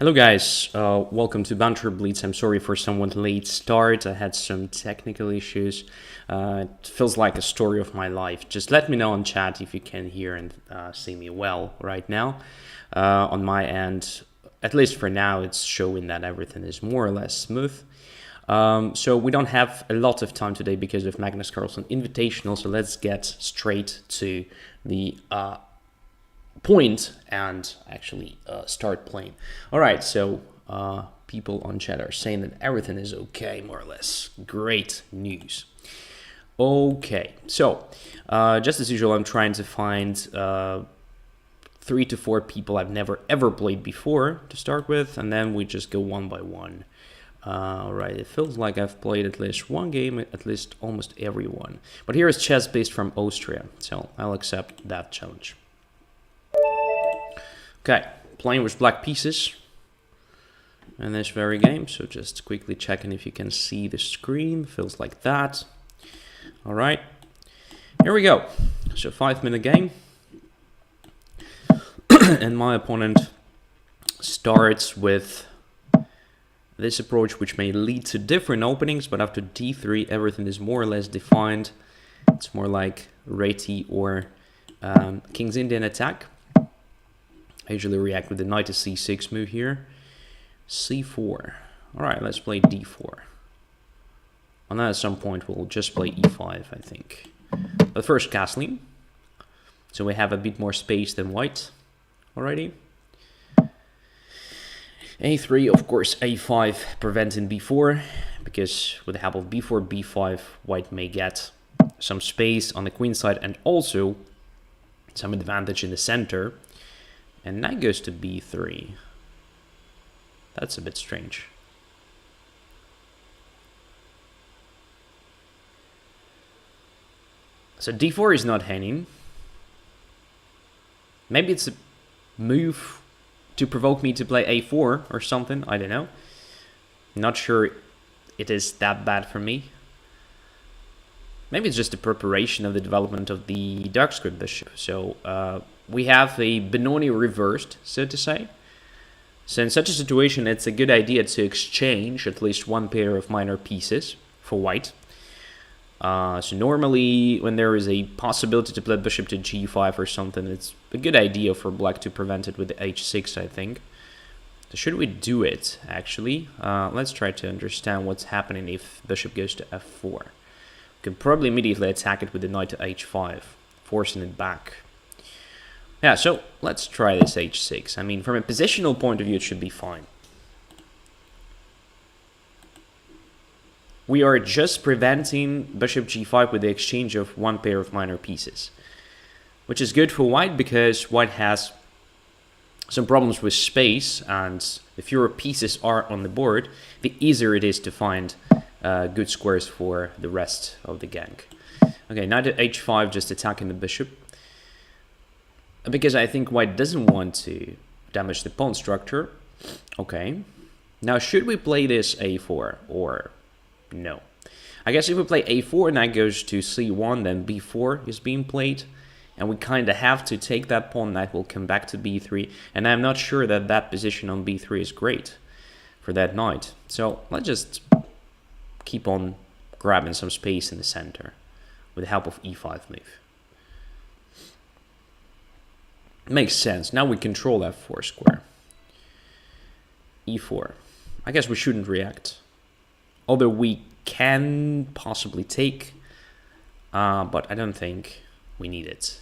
Hello guys, welcome to Banter Blitz. I'm sorry for somewhat late start. I had some technical issues. It feels like a story of my life. Just let me know on chat if you can hear and see me well right now. On my end, at least for now, it's showing that everything is more or less smooth. So we don't have a lot of time today because of Magnus Carlsen Invitational, so let's get straight to the point and actually start playing. All right, so people on chat are saying that everything is okay, more or less. Great news. Okay, so just as usual, I'm trying to find 3 to 4 people I've never ever played before to start with, and then we just go one by one. All right, it feels like I've played at least one game, at least almost every one. But here is chess based from Austria, so I'll accept that challenge. Okay, playing with black pieces in this very game, so just quickly checking if you can see the screen. Feels like that. All right, here we go. So 5-minute game. And my opponent starts with this approach, which may lead to different openings, but after d3, everything is more or less defined. It's more like Reti or King's Indian attack. I usually react with the knight to c6 move here. c4. All right, let's play d4. And then at some point, we'll just play e5, I think. But first, castling. So we have a bit more space than white already. a3, of course, a5 preventing b4, because with the help of b4, b5, white may get some space on the queen side and also some advantage in the center. And knight goes to b3. That's a bit strange. So d4 is not hanging. Maybe it's a move to provoke me to play a4 or something. I don't know. Not sure it is that bad for me. Maybe it's just a preparation of the development of the dark squared bishop. So we have a Benoni reversed, so to say. So in such a situation, it's a good idea to exchange at least one pair of minor pieces for white. So normally, when there is a possibility to play bishop to g5 or something, it's a good idea for black to prevent it with the h6, I think. So should we do it, actually? Let's try to understand what's happening if bishop goes to f4. We can probably immediately attack it with the knight to h5, forcing it back. Yeah, so let's try this h6. I mean, from a positional point of view, it should be fine. We are just preventing bishop g5 with the exchange of one pair of minor pieces, which is good for white because white has some problems with space, and the fewer pieces are on the board, the easier it is to find good squares for the rest of the gang. Okay, knight to h5, just attacking the bishop, because I think white doesn't want to damage the pawn structure. Okay, now should we play this a4 or no? I guess if we play a4 and that goes to c1, then b4 is being played, and we kind of have to take that pawn. Knight will come back to b3, and I'm not sure that that position on b3 is great for that knight. So let's just keep on grabbing some space in the center with the help of e5 move. Makes sense. Now we control f4 square. e4. I guess we shouldn't react, although we can possibly take, but I don't think we need it.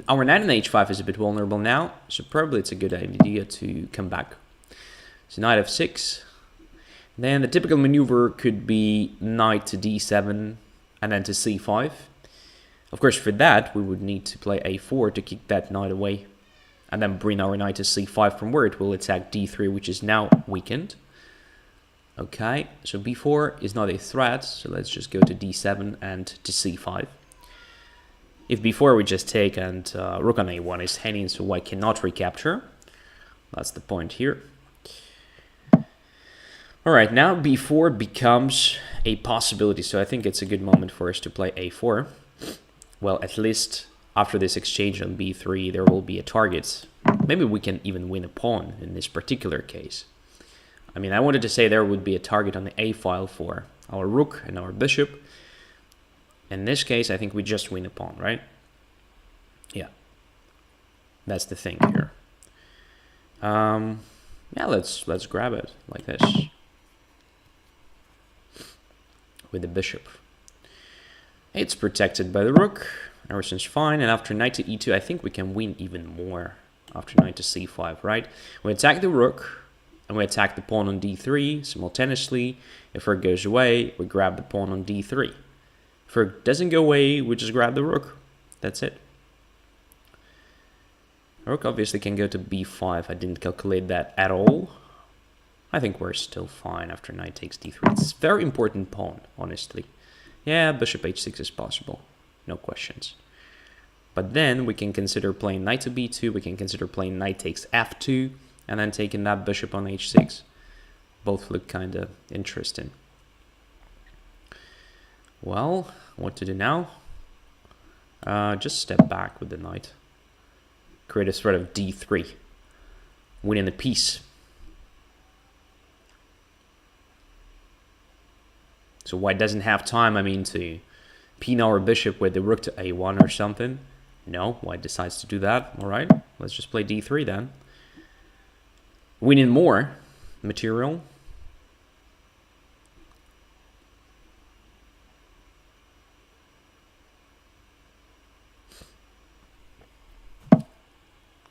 Our knight on h5 is a bit vulnerable now, so probably it's a good idea to come back. So knight f6. Then the typical maneuver could be knight to d7 and then to c5. Of course, for that, we would need to play a4 to kick that knight away, and then bring our knight to c5, from where it will attack d3, which is now weakened. Okay, so b4 is not a threat, so let's just go to d7 and to c5. If b4 we just take and rook on a1 is hanging, so white cannot recapture. That's the point here. All right, now b4 becomes a possibility, so I think it's a good moment for us to play a4. Well, at least after this exchange on b3, there will be a target Maybe we can even win a pawn in this particular case. I mean, I wanted to say there would be a target on the A file for our rook and our bishop. In this case, I think we just win a pawn, right? Yeah. That's the thing here. Yeah, let's grab it like this. With the bishop. It's protected by the rook. Everything's fine. And after knight to e2, I think we can win even more. After knight to c5, right? We attack the rook. And we attack the pawn on d3 simultaneously. If rook goes away, we grab the pawn on d3. If rook doesn't go away, we just grab the rook. That's it. Rook obviously can go to b5. I didn't calculate that at all. I think we're still fine after knight takes d3. It's a very important pawn, honestly. Yeah, bishop h6 is possible. No questions. But then we can consider playing knight to b2. We can consider playing knight takes f2. And then taking that bishop on h6. Both look kind of interesting. Well, what to do now? Just step back with the knight. Create a threat of d3. Winning the piece. So white doesn't have time, I mean, to pin our bishop with the rook to a1 or something. No, white decides to do that. All right, let's just play d3 then. Winning more material.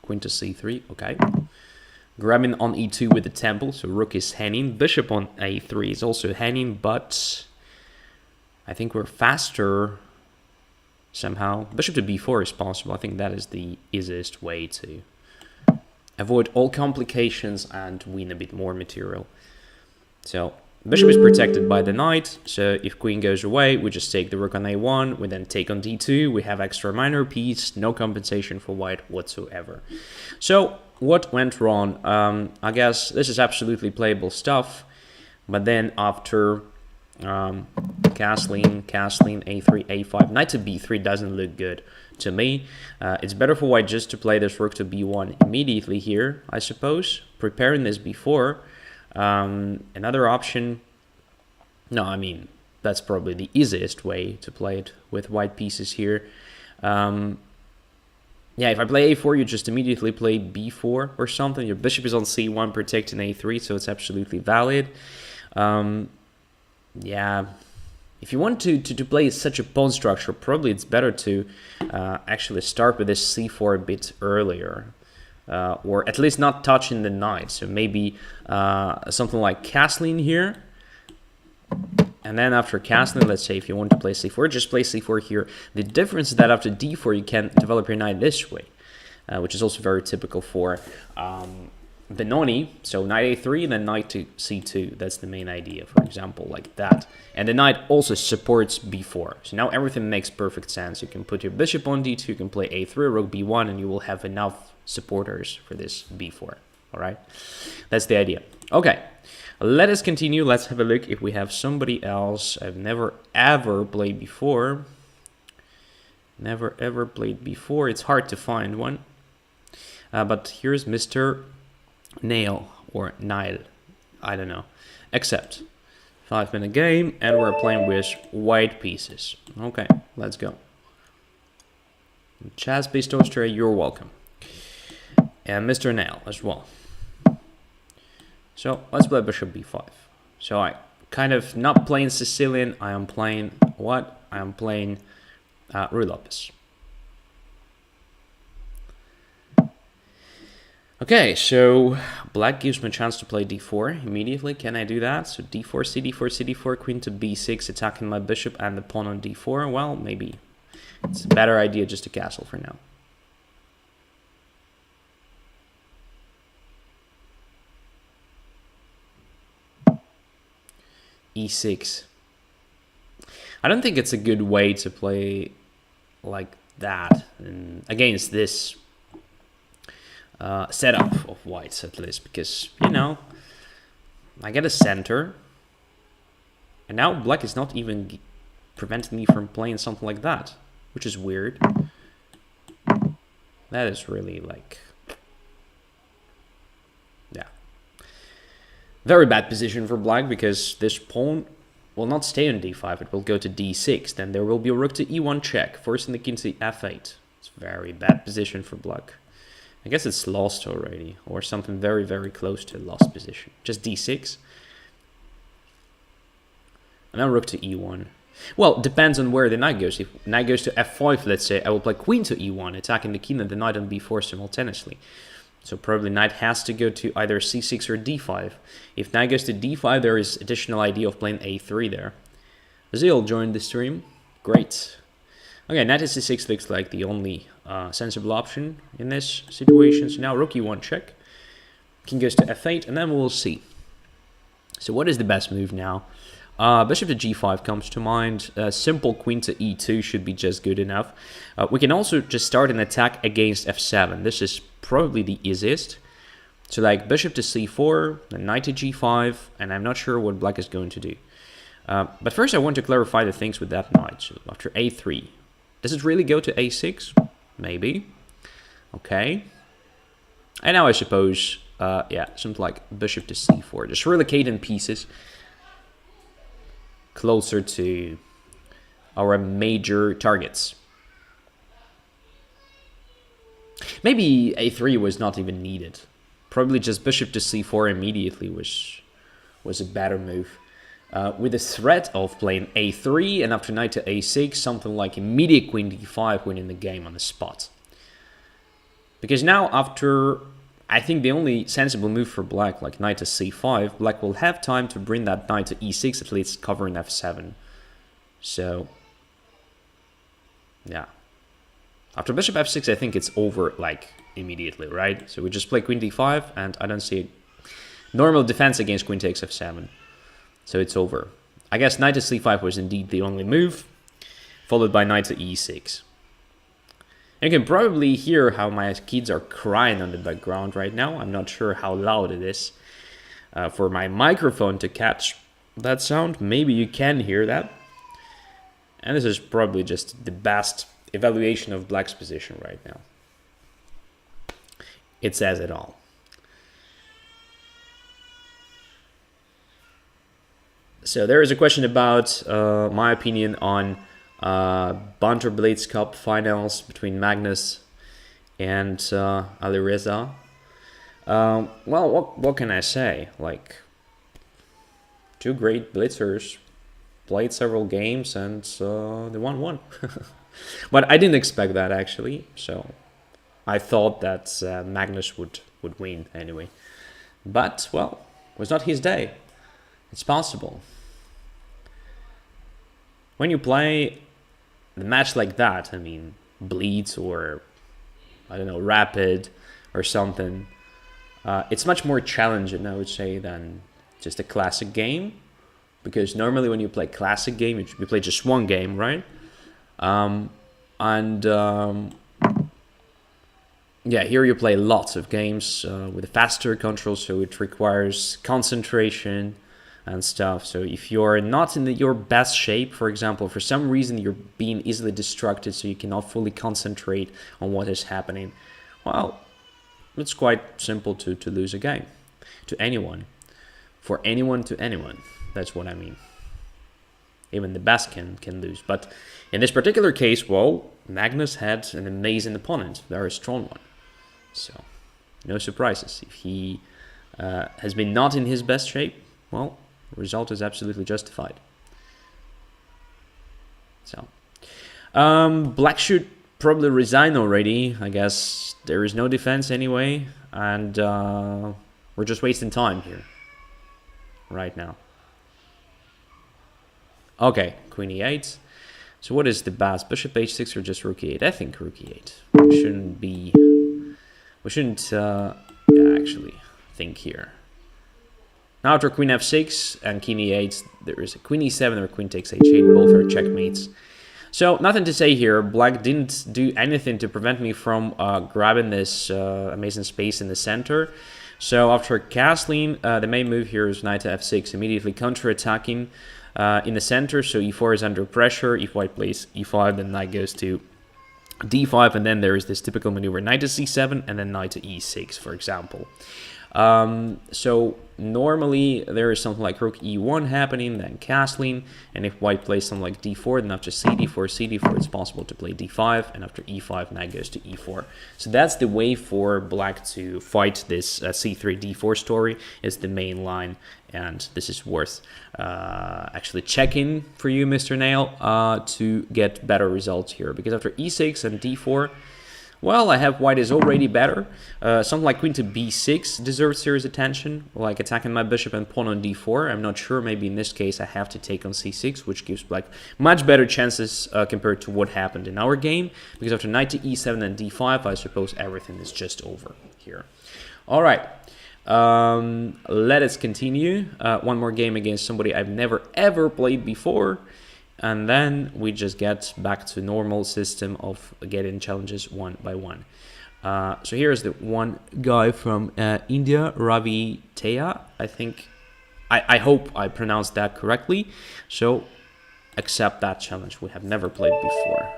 Queen to c3, okay. Grabbing on e2 with the temple, so rook is hanging. Bishop on a3 is also hanging, but I think we're faster somehow. Bishop to b4 is possible. I think that is the easiest way to avoid all complications and win a bit more material. So bishop is protected by the knight. So if queen goes away, we just take the rook on a1. We then take on d2. We have extra minor piece. No compensation for white whatsoever. So what went wrong? I guess this is absolutely playable stuff. But then after castling, a3, a5, knight to b3 doesn't look good to me. It's better for white just to play this rook to b1 immediately here, I suppose. Preparing this before. Another option, no, I mean, that's probably the easiest way to play it with white pieces here. Yeah, if I play a4, you just immediately play b4 or something. Your bishop is on c1 protecting a3, so it's absolutely valid. Yeah, if you want to play such a pawn structure, probably it's better to actually start with this c4 a bit earlier. Or at least not touching the knight. So maybe something like castling here. And then after castling, let's say if you want to play c4, just play c4 here. The difference is that after d4, you can develop your knight this way. Which is also very typical for Benoni. So knight a3, then knight to c2. That's the main idea, for example, like that. And the knight also supports b4. So now everything makes perfect sense. You can put your bishop on d2, you can play a3, rook b1, and you will have enough supporters for this b4. All right, that's the idea. Okay, let us continue. Let's have a look if we have somebody else I've never ever played before. Never ever played before. It's hard to find one. But here's Mr. Nail or Nile, I don't know. Except 5-minute game, and we're playing with white pieces. Okay, let's go. Chess-based Austria, you're welcome. And Mr. Nail as well. So let's play bishop b5. So I kind of not playing Sicilian. I am playing what? I am playing Ruy Lopez. Okay, so black gives me a chance to play d4 immediately. Can I do that? So d4, c4, c4, queen to b6, attacking my bishop and the pawn on d4. Well, maybe it's a better idea just to castle for now. e6. I don't think it's a good way to play like that against this setup of whites, at least, because, you know, I get a center, and now black is not even preventing me from playing something like that, which is weird. That is really, like, Very bad position for black, because this pawn will not stay on d5, it will go to d6. Then there will be a rook to e1 check, forcing the king to f8. It's a very bad position for black. I guess it's lost already, or something very, very close to a lost position. Just d6. And now rook to e1. Well, depends on where the knight goes. If knight goes to f5, let's say, I will play queen to e1, attacking the king and the knight on b4 simultaneously. So probably knight has to go to either c6 or d5. If knight goes to d5, there is additional idea of playing a3 there. Zil joined the stream. Great. Okay, knight to c6 looks like the only sensible option in this situation. So now rook e1 check. King goes to f8, and then we'll see. So what is the best move now? Bishop to g5 comes to mind. Simple queen to e2 should be just good enough. We can also just start an attack against f7. This is probably the easiest. So like bishop to c4, then knight to g5, and I'm not sure what black is going to do. But first I want to clarify the things with that knight. So after a3, does it really go to a6? Maybe. Okay. And now I suppose, yeah, something like bishop to c4. Just relocating pieces closer to our major targets. Maybe a3 was not even needed. Probably just bishop to c4 immediately was a better move. With the threat of playing a3 and after knight to a6, something like immediate queen d5 winning the game on the spot. Because now after, I think the only sensible move for black, like knight to c5, black will have time to bring that knight to e6, at least covering f7. So, yeah. After bishop f6, I think it's over, like, immediately, right? So we just play queen d5, and I don't see normal defense against queen takes f7. So it's over. I guess knight to c5 was indeed the only move, followed by knight to e6. And you can probably hear how my kids are crying on the background right now. I'm not sure how loud it is for my microphone to catch that sound. Maybe you can hear that. And this is probably just the best evaluation of black's position right now. It says it all. So there is a question about my opinion on Banter Blitz Cup finals between Magnus and Alireza. Well, what can I say? Like, two great blitzers played several games and they won one. But I didn't expect that, actually. So I thought that Magnus would win anyway. But, well, it was not his day. It's possible. When you play the match like that, I mean, Blitz or, I don't know, Rapid or something, it's much more challenging, I would say, than just a classic game. Because normally when you play classic game, you play just one game, right? Yeah, here you play lots of games with a faster control, so it requires concentration and stuff. So if you're not in your best shape, for example, for some reason you're being easily distracted, so you cannot fully concentrate on what is happening, well, it's quite simple to lose a game to anyone. For anyone to anyone, that's what I mean. Even the best can lose. But in this particular case, well, Magnus had an amazing opponent, very strong one. So, no surprises. If he has been not in his best shape, well, the result is absolutely justified. So, black should probably resign already. I guess there is no defense anyway, and we're just wasting time here right now. Okay, queen e8. So what is the best? Bishop h6 or just rook e8? I think rook e8. We shouldn't actually think here. Now after queen f6 and king e8, there is a queen e7 or queen takes h8. Both are checkmates. So nothing to say here. Black didn't do anything to prevent me from grabbing this amazing space in the center. So after castling, the main move here is knight to f6, immediately counter-attacking in the center. So e4 is under pressure. If white plays e5, then knight goes to d5, and then there is this typical maneuver, knight to c7, and then knight to e6, for example. So normally there is something like rook e1 happening, then castling, and if white plays something like d4, then after c4, it's possible to play d5, and after e5, knight goes to e4. So that's the way for black to fight this c3 d4 story, is the main line, and this is worth actually checking for you, Mr. Nail, to get better results here, because after e6 and d4, well, I have white is already better. Something like queen to b6 deserves serious attention, like attacking my bishop and pawn on d4. I'm not sure, maybe in this case I have to take on c6, which gives black much better chances compared to what happened in our game, because after knight to e7 and d5, I suppose everything is just over here. All right, let us continue. One more game against somebody I've never ever played before. And then we just get back to normal system of getting challenges one by one. So here's the one guy from India, Ravi Teya. I think, I hope I pronounced that correctly. So accept that challenge. We have never played before.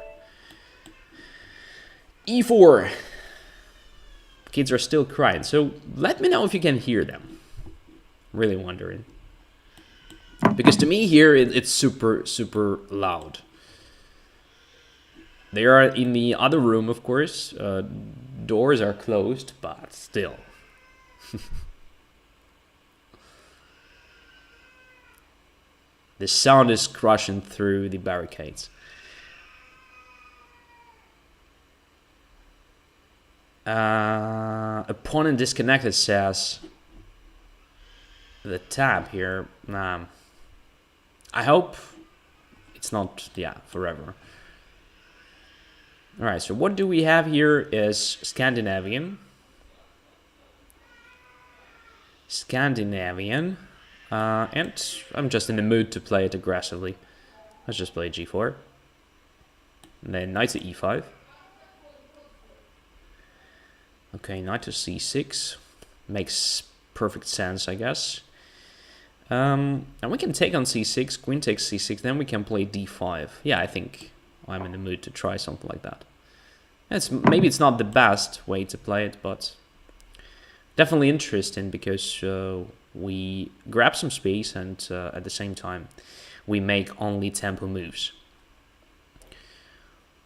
E4. Kids are still crying. So let me know if you can hear them. Really wondering. Because to me here, it's super, super loud. They are in the other room, of course. Doors are closed, but still. The sound is crushing through the barricades. Opponent disconnected says the tab here. I hope it's not, yeah, forever. All right, so what do we have here is Scandinavian. And I'm just in the mood to play it aggressively. Let's just play g4. And then knight to e5. Okay, knight to c6. Makes perfect sense, I guess. And we can take on c6, queen takes c6, then we can play d5. Yeah, I think I'm in the mood to try something like that. Maybe it's not the best way to play it, but definitely interesting, because we grab some space and at the same time we make only tempo moves.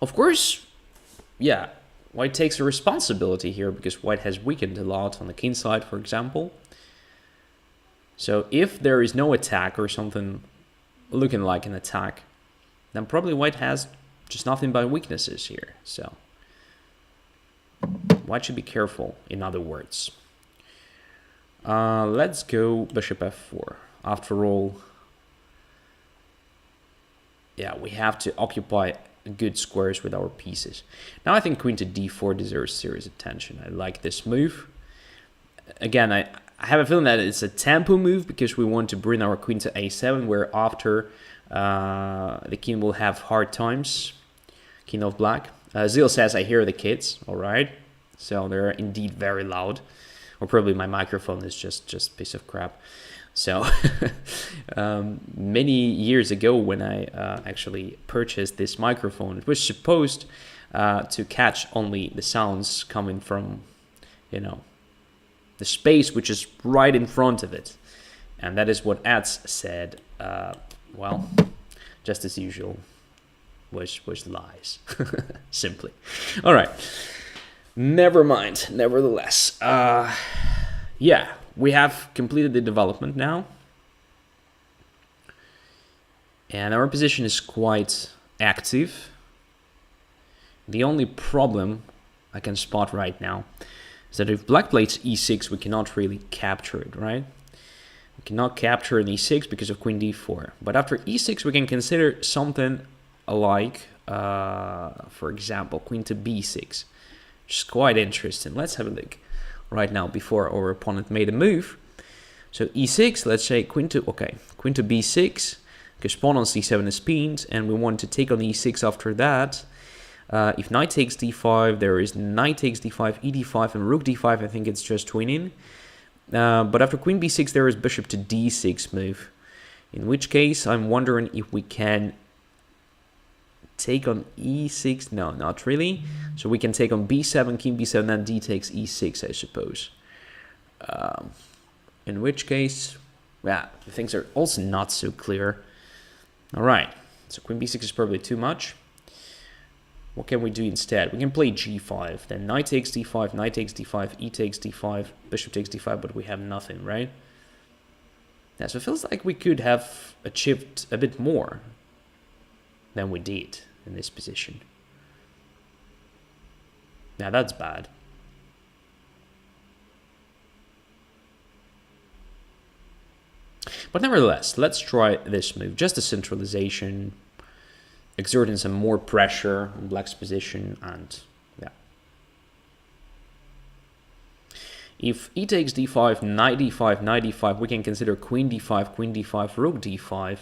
Of course, yeah, white takes a responsibility here, because white has weakened a lot on the king side, for example. So if there is no attack or something looking like an attack, then probably white has just nothing but weaknesses here. So white should be careful, in other words. Let's go bishop f4. After all, yeah, we have to occupy good squares with our pieces. Now I think queen to d4 deserves serious attention. I like this move. Again, I have a feeling that it's a tempo move, because we want to bring our queen to a7, where after the king will have hard times. King of black. Zeal says, I hear the kids. All right. So they're indeed very loud. Or probably my microphone is just a piece of crap. So many years ago, when I actually purchased this microphone, it was supposed to catch only the sounds coming from, you know, the space which is right in front of it. And that is what ads said. Well, just as usual, was lies. Simply. All right. Never mind. Nevertheless. Yeah, we have completed the development now. And our position is quite active. The only problem I can spot right now is that if black plays e6, we cannot really capture it, right? We cannot capture an e6 because of queen d4. But after e6, we can consider something like, for example, queen to b6, which is quite interesting. Let's have a look right now before our opponent made a move. So e6, let's say queen to b6, because pawn on c7 is pinned, and we want to take on e6 after that. If knight takes d5, there is knight takes d5, e d5, and rook d5. I think it's just winning. But after queen b6, there is bishop to d6 move. In which case, I'm wondering if we can take on e6. No, not really. So we can take on b7, king b7, then d takes e6, I suppose. In which case, yeah, things are also not so clear. All right, so queen b6 is probably too much. What can we do instead? We can play g5, then knight takes d5, knight takes d5, e takes d5, bishop takes d5, but we have nothing, right? Yeah, so it feels like we could have achieved a bit more than we did in this position. Now that's bad. But nevertheless, let's try this move. Just a centralization, exerting some more pressure on black's position, and yeah. If e takes d5, knight d5, knight d5, we can consider queen d5, rook d5.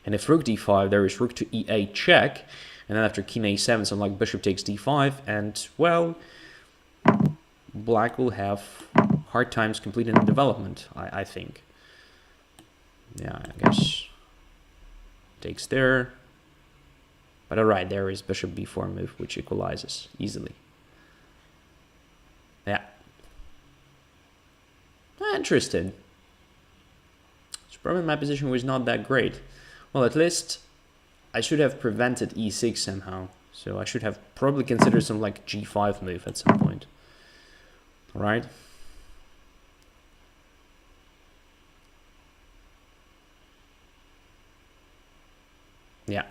And if rook d5, there is rook to e8 check. And then after king a7, something like bishop takes d5. And, well, black will have hard times completing the development, I think. Yeah, I guess takes there. But alright, there is bishop b4 move, which equalizes easily. Yeah. Interesting. So probably my position was not that great. Well, at least I should have prevented e6 somehow. So I should have probably considered some like g5 move at some point. Alright. Yeah.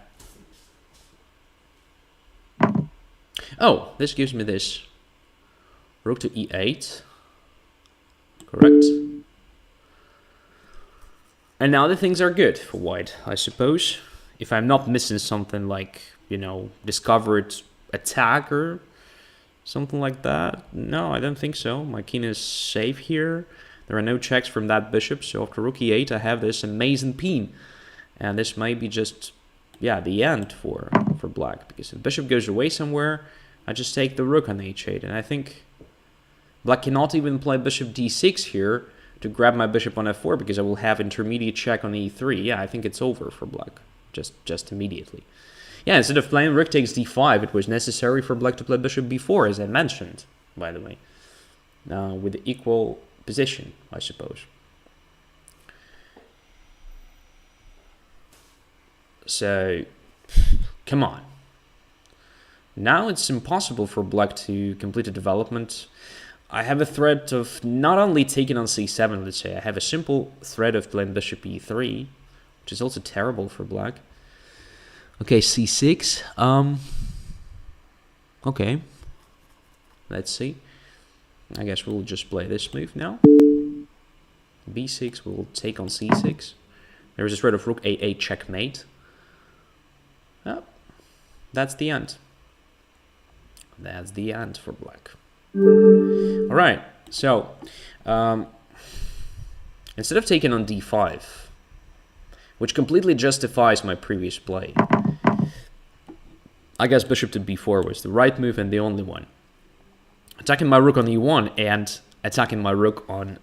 Oh, this gives me this. Rook to e8. Correct. And now the things are good for white, I suppose. If I'm not missing something like, you know, discovered attack or something like that. No, I don't think so. My king is safe here. There are no checks from that bishop. So after rook e8, I have this amazing pin. And this might be just, yeah, the end for black. Because if the bishop goes away somewhere, I just take the rook on h8. And I think black cannot even play bishop d6 here to grab my bishop on f4 because I will have intermediate check on e3. Yeah, I think it's over for black, just immediately. Yeah, instead of playing rook takes d5, it was necessary for black to play bishop b4, as I mentioned, by the way, with the equal position, I suppose. So, come on. Now it's impossible for black to complete a development. I have a threat of not only taking on c7, let's say, I have a simple threat of playing bishop e3, which is also terrible for black. Okay, c6. Okay. Let's see. I guess we'll just play this move now. b6, we'll take on c6. There's a threat of rook a8 checkmate. Oh, that's the end. That's the end for black. All right, so instead of taking on d5, which completely justifies my previous play, I guess bishop to b4 was the right move and the only one. Attacking my rook on e1 and attacking my rook on,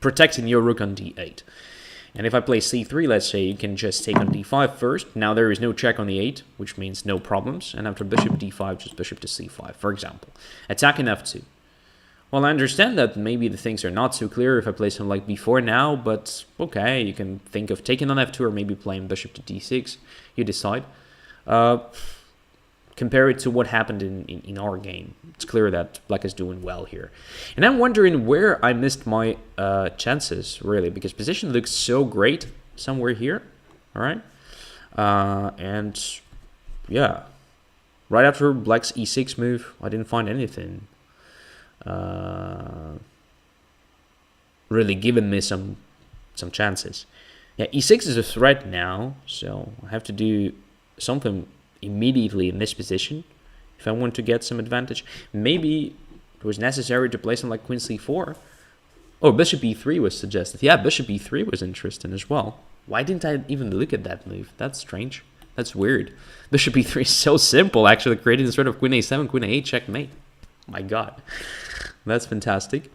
protecting your rook on d8. And if I play c3, let's say, you can just take on d5 first. Now there is no check on the 8, which means no problems. And after bishop d5, just bishop to c5, for example. Attacking f2. Well, I understand that maybe the things are not so clear if I play something like b4 now, but okay, you can think of taking on f2 or maybe playing bishop to d6. You decide. Compare it to what happened in our game. It's clear that black is doing well here. And I'm wondering where I missed my chances, really, because position looks so great somewhere here. All right. And yeah, right after black's e6 move, I didn't find anything really giving me some chances. Yeah, e6 is a threat now, so I have to do something immediately in this position if I want to get some advantage. Maybe it was necessary to play something like queen c4. Oh, bishop e3 was suggested. Yeah, bishop e3 was interesting as well. Why didn't I even look at that move? That's strange. That's weird. Bishop e3 is so simple, actually, creating sort of queen a7, queen a8 checkmate. My god. That's fantastic.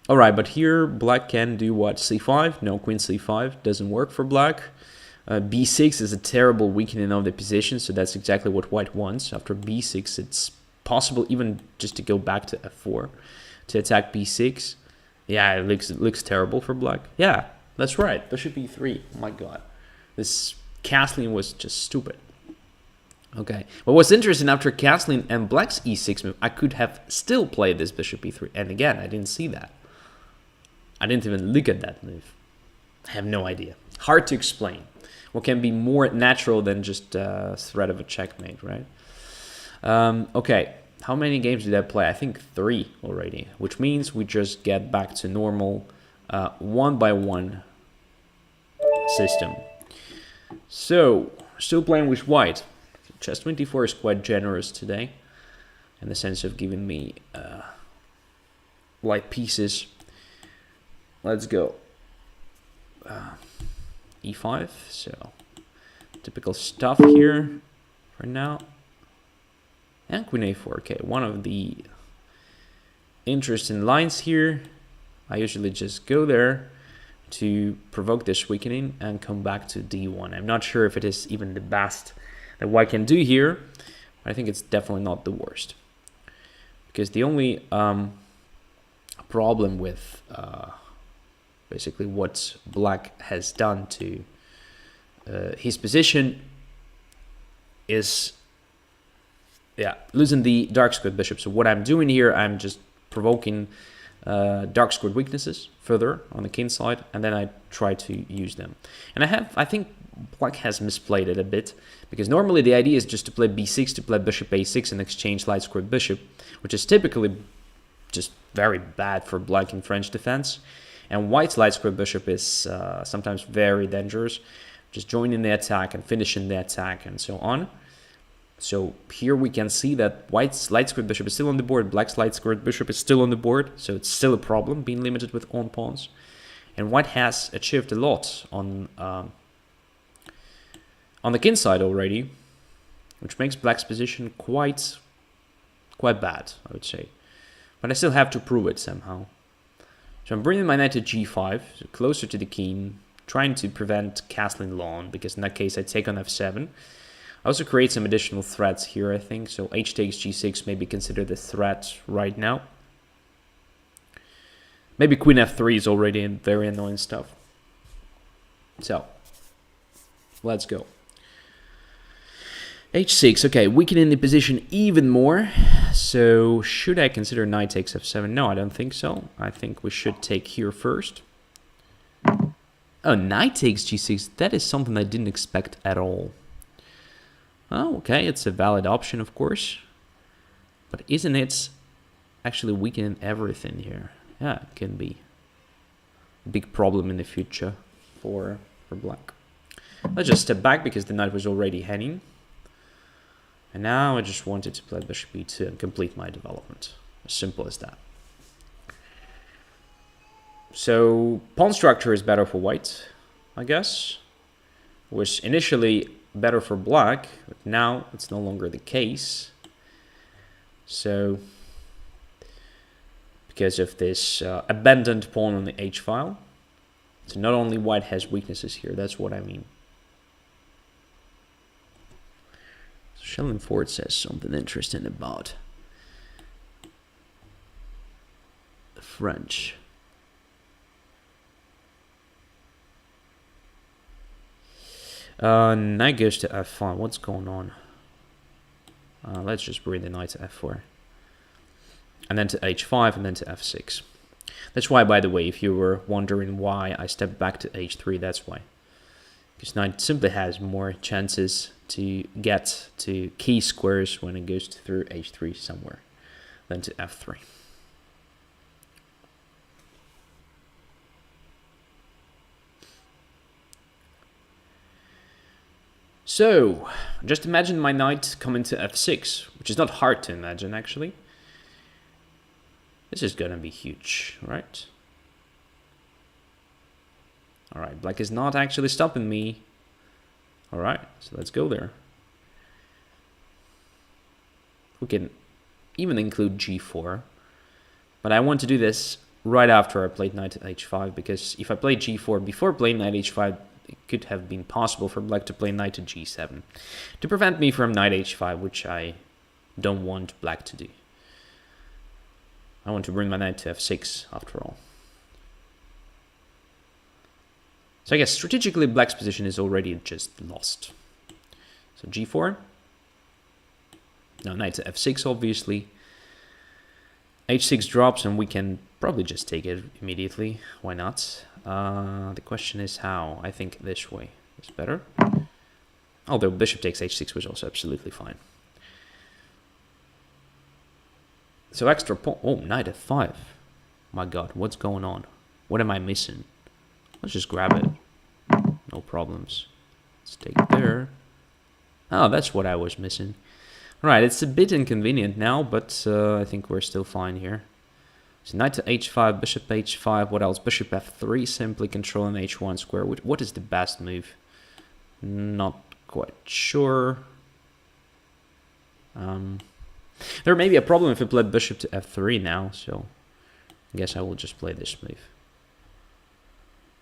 All right, but here black can do what? c5? No, queen c5 doesn't work for black. b6 is a terrible weakening of the position, so that's exactly what white wants. After b6, it's possible even just to go back to f4 to attack b6. Yeah, it looks terrible for black. Yeah, that's right. Bishop e3. Oh my god. This castling was just stupid. Okay. But what's interesting, after castling and black's e6 move, I could have still played this bishop e3. And again, I didn't see that. I didn't even look at that move. I have no idea. Hard to explain. What can be more natural than just a threat of a checkmate, right? Okay. How many games did I play? I think 3 already, which means we just get back to normal 1-by-1 system. So, still playing with white. Chess 24 is quite generous today in the sense of giving me white pieces. Let's go. E5, so typical stuff here for now. And Queen A4, okay, one of the interesting lines here. I usually just go there to provoke this weakening and come back to D1. I'm not sure if it is even the best that white can do here, but I think it's definitely not the worst. Because the only problem with basically what black has done to his position is losing the dark squared bishop. So what I'm doing here, I'm just provoking dark squared weaknesses further on the king side, and then I try to use them. And I think black has misplayed it a bit, because normally the idea is just to play b6, to play bishop a6 and exchange light squared bishop, which is typically just very bad for black in French defense. And white's light squared bishop is sometimes very dangerous, just joining the attack and finishing the attack and so on. So here we can see that white's light squared bishop is still on the board, black's light squared bishop is still on the board, so it's still a problem being limited with on pawns. And white has achieved a lot on the king side already, which makes black's position quite bad, I would say. But I still have to prove it somehow. So I'm bringing my knight to g5, so closer to the king, trying to prevent castling long, because in that case I take on f7. I also create some additional threats here, I think. So h takes g6 may be considered a threat right now. Maybe queen f3 is already very annoying stuff. So, let's go. h6, okay, weakening the position even more. So, should I consider knight takes f7? No, I don't think so. I think we should take here first. Oh, knight takes g6. That is something I didn't expect at all. Oh, okay, it's a valid option, of course. But isn't it actually weakening everything here? Yeah, it can be a big problem in the future for black. Let's just step back because the knight was already hanging. And now I just wanted to play bishop e2 and complete my development. As simple as that. So, pawn structure is better for white, I guess. Was initially better for black, but now it's no longer the case. So, because of this abandoned pawn on the h file. So not only white has weaknesses here, that's what I mean. So Sheldon Ford says something interesting about the French. Knight goes to f5. What's going on? Let's just bring the knight to f4. And then to h5 and then to f6. That's why, by the way, if you were wondering why I stepped back to h3, that's why. Because knight simply has more chances to get to key squares when it goes through h3 somewhere than to f3. So, just imagine my knight coming to f6, which is not hard to imagine, actually. This is gonna be huge, right? Alright, black is not actually stopping me. Alright, so let's go there. We can even include g4. But I want to do this right after I played knight to h5, because if I play g4 before playing knight h5, it could have been possible for black to play knight to g7 to prevent me from knight h5, which I don't want black to do. I want to bring my knight to f6 after all. So I guess strategically black's position is already just lost. So g4. Now knight to f6 obviously. h6 drops and we can probably just take it immediately. Why not? The question is how. I think this way is better. Although bishop takes h6 was also absolutely fine. So extra pawn. Oh, knight f5. My god, what's going on? What am I missing? Let's just grab it. No problems. Let's take it there. Oh, that's what I was missing. Right, it's a bit inconvenient now, but I think we're still fine here. So knight to h5, bishop h5. What else? Bishop f3, simply controlling h1 square. What is the best move? Not quite sure. There may be a problem if we play bishop to f3 now, so I guess I will just play this move.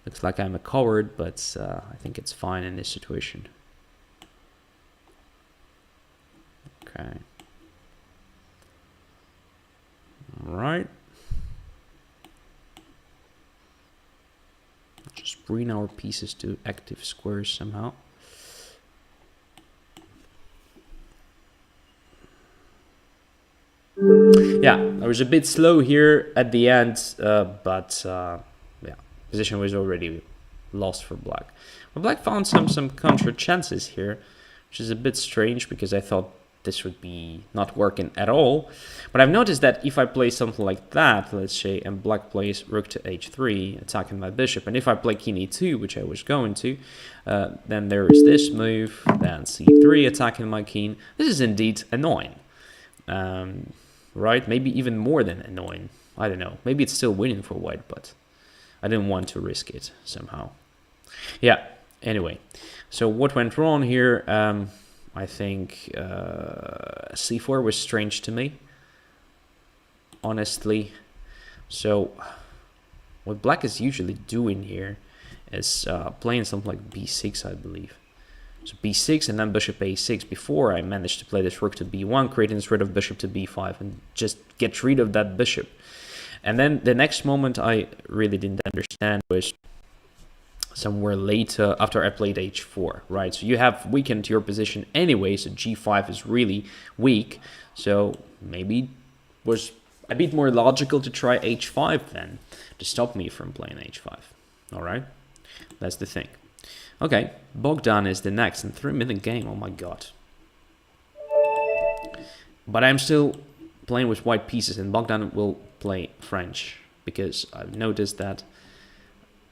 Looks like I'm a coward, but I think it's fine in this situation. Okay. All right. Just bring our pieces to active squares somehow. Yeah, I was a bit slow here at the end, but yeah, position was already lost for black. Well, black found some counter chances here, which is a bit strange because I thought this would be not working at all. But I've noticed that if I play something like that, let's say, and black plays rook to h3, attacking my bishop, and if I play king e2, which I was going to, then there is this move, then c3, attacking my king. This is indeed annoying. Right? Maybe even more than annoying. I don't know. Maybe it's still winning for white, but I didn't want to risk it somehow. Yeah, anyway. So what went wrong here? I think c4 was strange to me, honestly. So what black is usually doing here is playing something like b6, I believe. So b6 and then bishop a6 before I managed to play this rook to b1, creating this rid of bishop to b5 and just get rid of that bishop. And then the next moment I really didn't understand was somewhere later after I played h4, right? So you have weakened your position anyway, so g5 is really weak. So maybe it was a bit more logical to try h5 then to stop me from playing h5. All right, that's the thing. Okay, Bogdan is the next in 3-minute game. Oh my god. But I'm still playing with white pieces and Bogdan will play French because I've noticed that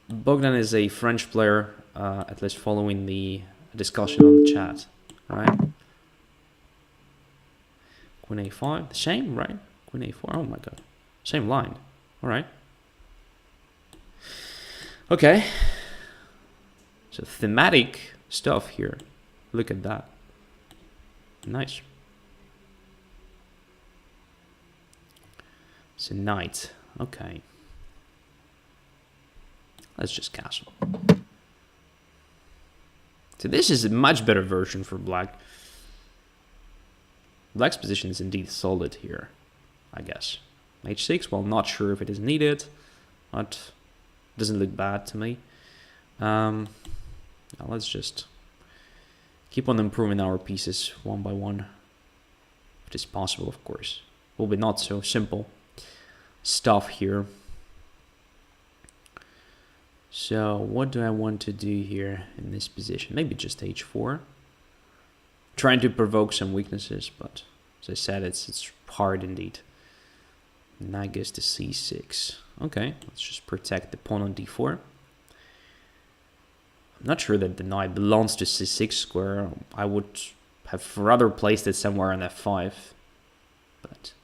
Bogdan is a French player, at least following the discussion on the chat, right? Queen a5, the same, right? Queen a4, oh my god. Same line, all right. Okay. So thematic stuff here. Look at that. Nice. It's a knight. Okay. Let's just castle. So this is a much better version for black. Black's position is indeed solid here, I guess. h6, well, not sure if it is needed, but doesn't look bad to me. Now let's just keep on improving our pieces one by one. If it is possible, of course. Will be not so simple stuff here. So what do I want to do here in this position? Maybe just h4. Trying to provoke some weaknesses, but as I said, it's hard indeed. Knight goes to c6. Okay, let's just protect the pawn on d4. I'm not sure that the knight belongs to c6 square. I would have rather placed it somewhere on f5. But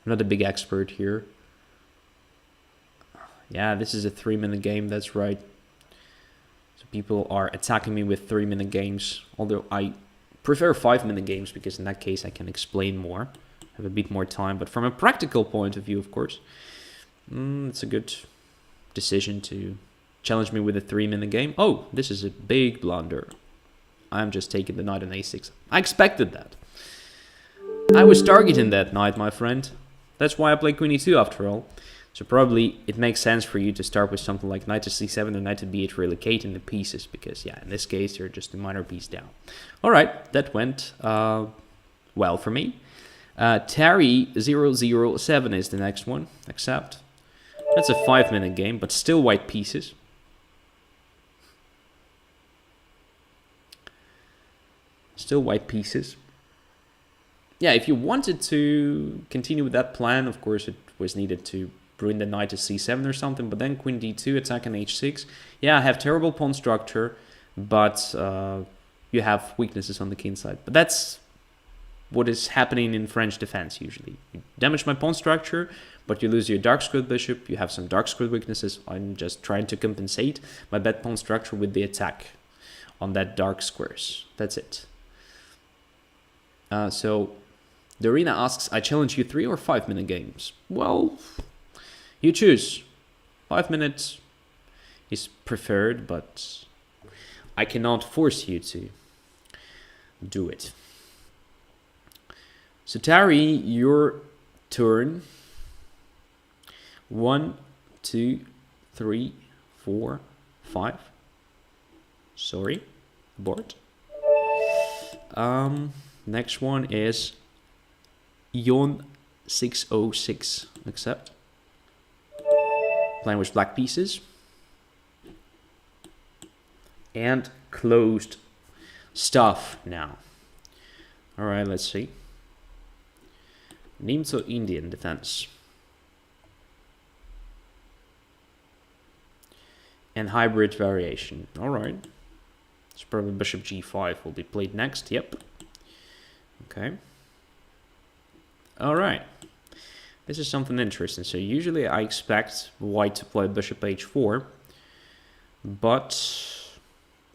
I'm not a big expert here. Yeah, this is a 3-minute game, that's right. So people are attacking me with 3-minute games. Although I prefer 5-minute games because in that case I can explain more. Have a bit more time. But from a practical point of view, of course, it's a good decision to challenge me with a 3-minute game. Oh, this is a big blunder. I'm just taking the knight on a6. I expected that. I was targeting that knight, my friend. That's why I play queen e2 after all. So probably it makes sense for you to start with something like knight to c7 and knight to b8, relocating the pieces, because yeah, in this case you're just a minor piece down. All right, that went well for me. Terry007 is the next one. Accept. That's a 5-minute game, but still white pieces. Still white pieces. Yeah, if you wanted to continue with that plan, of course it was needed to ruin the knight to c7 or something, but then queen d2, attack on h6. Yeah, I have terrible pawn structure, but you have weaknesses on the king side. But that's what is happening in French defense usually. You damage my pawn structure, but you lose your dark squared bishop, you have some dark squared weaknesses. I'm just trying to compensate my bad pawn structure with the attack on that dark squares. That's it. So Dorina asks, I challenge you 3 or 5-minute games? Well, you choose. 5 minutes is preferred, but I cannot force you to do it. So Tari, your turn. 1, 2, 3, 4, 5. Sorry, board. Next one is Yon606. Accept. Playing with black pieces. And closed stuff now. Alright, let's see. Nimzo-Indian defense. And hybrid variation. Alright. So probably bishop g5 will be played next. Yep. Okay. Alright. This is something interesting. So usually I expect white to play bishop h4. But,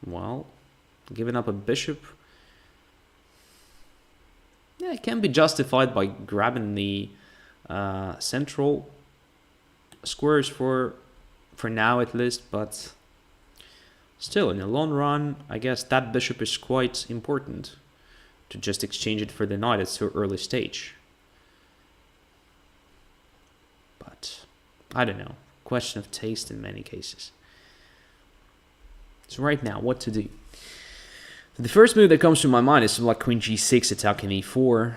well, giving up a bishop, yeah, it can be justified by grabbing the central squares for now at least, but still in the long run, I guess that bishop is quite important to just exchange it for the knight at so early stage. But I don't know, question of taste in many cases. So right now, what to do? The first move that comes to my mind is like queen g6, attacking e4.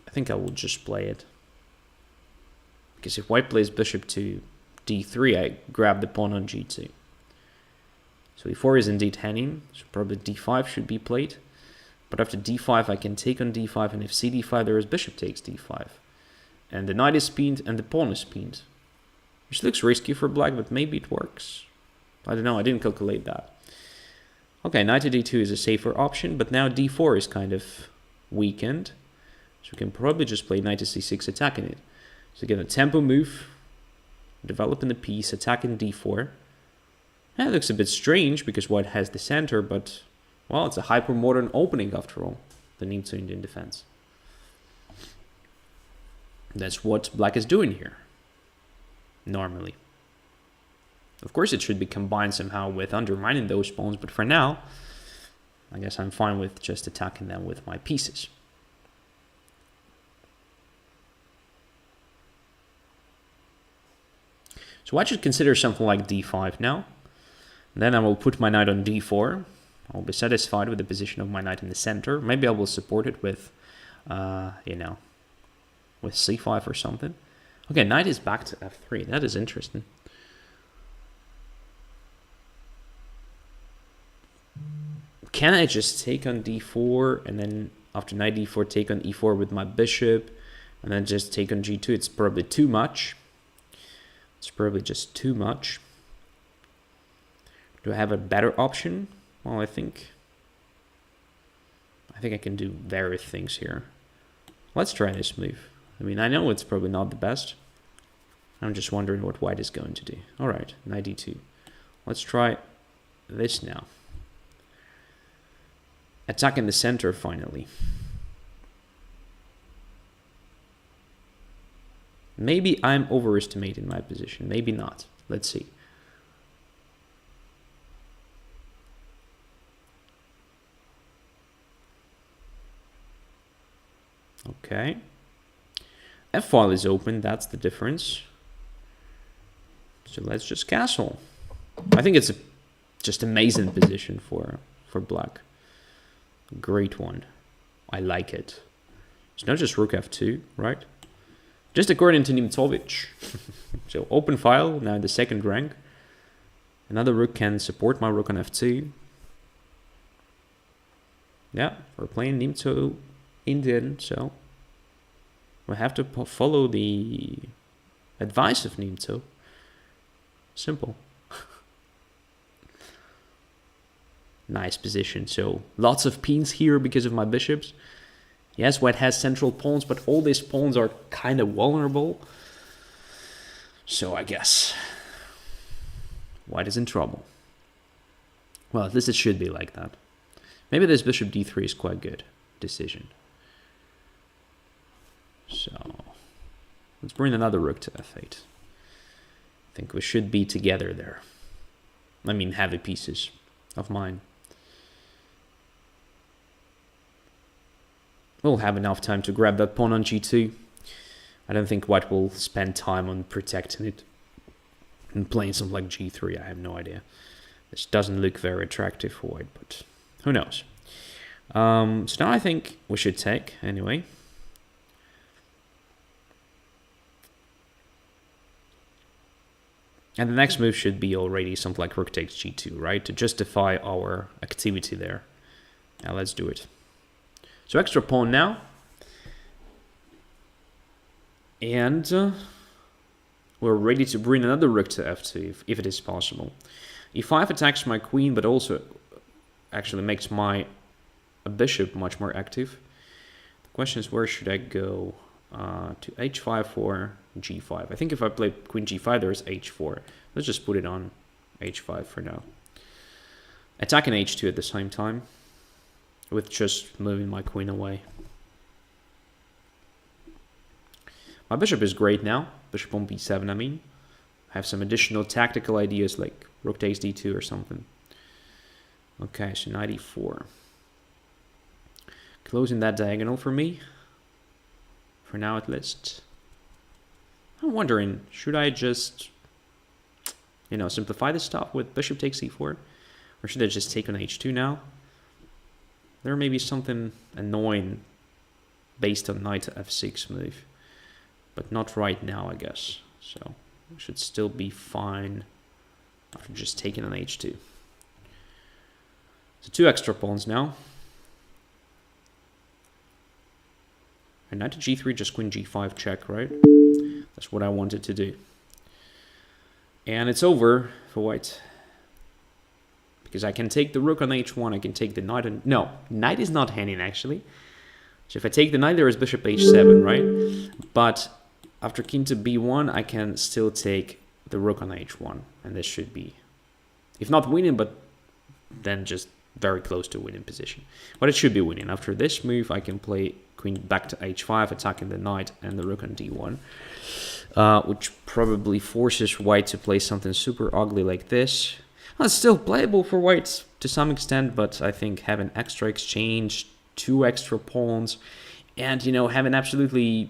I think I will just play it. Because if white plays bishop to d3, I grab the pawn on g2. So e4 is indeed hanging, so probably d5 should be played. But after d5, I can take on d5, and if cd5, there is bishop takes d5. And the knight is pinned, and the pawn is pinned. Which looks risky for black, but maybe it works. I don't know, I didn't calculate that. Okay, knight to d2 is a safer option, but now d4 is kind of weakened. So we can probably just play knight to c6, attacking it. So again, a tempo move, developing the piece, attacking d4. That looks a bit strange because white has the center, but, well, it's a hyper-modern opening after all, the Nimzo-Indian defense. That's what black is doing here, normally. Of course, it should be combined somehow with undermining those pawns, but for now, I guess I'm fine with just attacking them with my pieces. So I should consider something like d5 now. Then I will put my knight on d4. I'll be satisfied with the position of my knight in the center. Maybe I will support it with, with c5 or something. Okay, knight is back to f3. That is interesting. Can I just take on d4 and then after knight d4 take on e4 with my bishop and then just take on g2? It's probably too much. It's probably just too much. Do I have a better option? Well, I think I can do various things here. Let's try this move. I mean, I know it's probably not the best. I'm just wondering what white is going to do. All right, knight d2. Let's try this now. Attacking the center finally. Maybe I'm overestimating my position. Maybe not. Let's see. Okay. f-file is open, that's the difference. So let's just castle. I think it's a just amazing position for black. Great one. I like it. It's not just rook f2, right? Just according to Nimzo-Indian. So open file, now the second rank. Another rook can support my rook on f2. Yeah, we're playing Nimzo-Indian, so we have to follow the advice of Nimzo. Simple. Nice position. So lots of pawns here because of my bishops. Yes, white has central pawns, but all these pawns are kind of vulnerable. So I guess white is in trouble. Well, at least it should be like that. Maybe this bishop d3 is quite good decision. So let's bring another rook to f8. I think we should be together there. I mean, heavy pieces of mine. We'll have enough time to grab that pawn on g2. I don't think white will spend time on protecting it and playing something like g3. I have no idea. This doesn't look very attractive for white, but who knows. So now I think we should take anyway. And the next move should be already something like rook takes g2, right? To justify our activity there. Now let's do it. So extra pawn now. And we're ready to bring another rook to f2 if it is possible. e5 attacks my queen, but also actually makes my bishop much more active. The question is, where should I go? To h5 or g5? I think if I play queen g5, there's h4. Let's just put it on h5 for now. Attacking h2 at the same time, with just moving my queen away. My bishop is great now. Bishop on b7, I mean. I have some additional tactical ideas like rook takes d2 or something. Okay, so knight e4. Closing that diagonal for me. For now at least. I'm wondering, should I just, simplify this stuff with bishop takes e4? Or should I just take on h2 now? There may be something annoying based on knight to f6 move. But not right now, I guess. So we should still be fine after just taking on h2. So 2 extra pawns now. And knight to g3, just queen g5 check, right? That's what I wanted to do. And it's over for white. Because I can take the rook on h1, I can take the knight on... No, knight is not hanging, actually. So if I take the knight, there is bishop h7, right? But after king to b1, I can still take the rook on h1. And this should be, if not winning, but then just very close to winning position. But it should be winning. After this move, I can play queen back to h5, attacking the knight and the rook on d1. Which probably forces white to play something super ugly like this. Well, it's still playable for white to some extent, but I think having extra exchange, 2 extra pawns, and, having absolutely,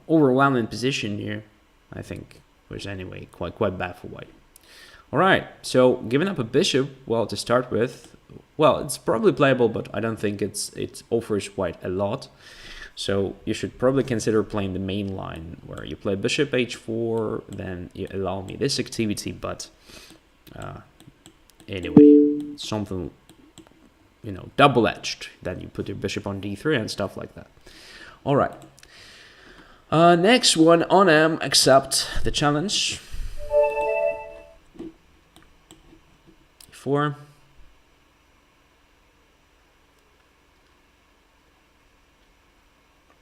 overwhelming position here, I think was anyway quite bad for white. All right, so giving up a bishop, well, to start with, well, it's probably playable, but I don't think it offers white a lot. So you should probably consider playing the main line, where you play bishop h4, then you allow me this activity, but anyway, something, double-edged. Then you put your bishop on d3 and stuff like that. All right. Next one on accept the challenge. 4.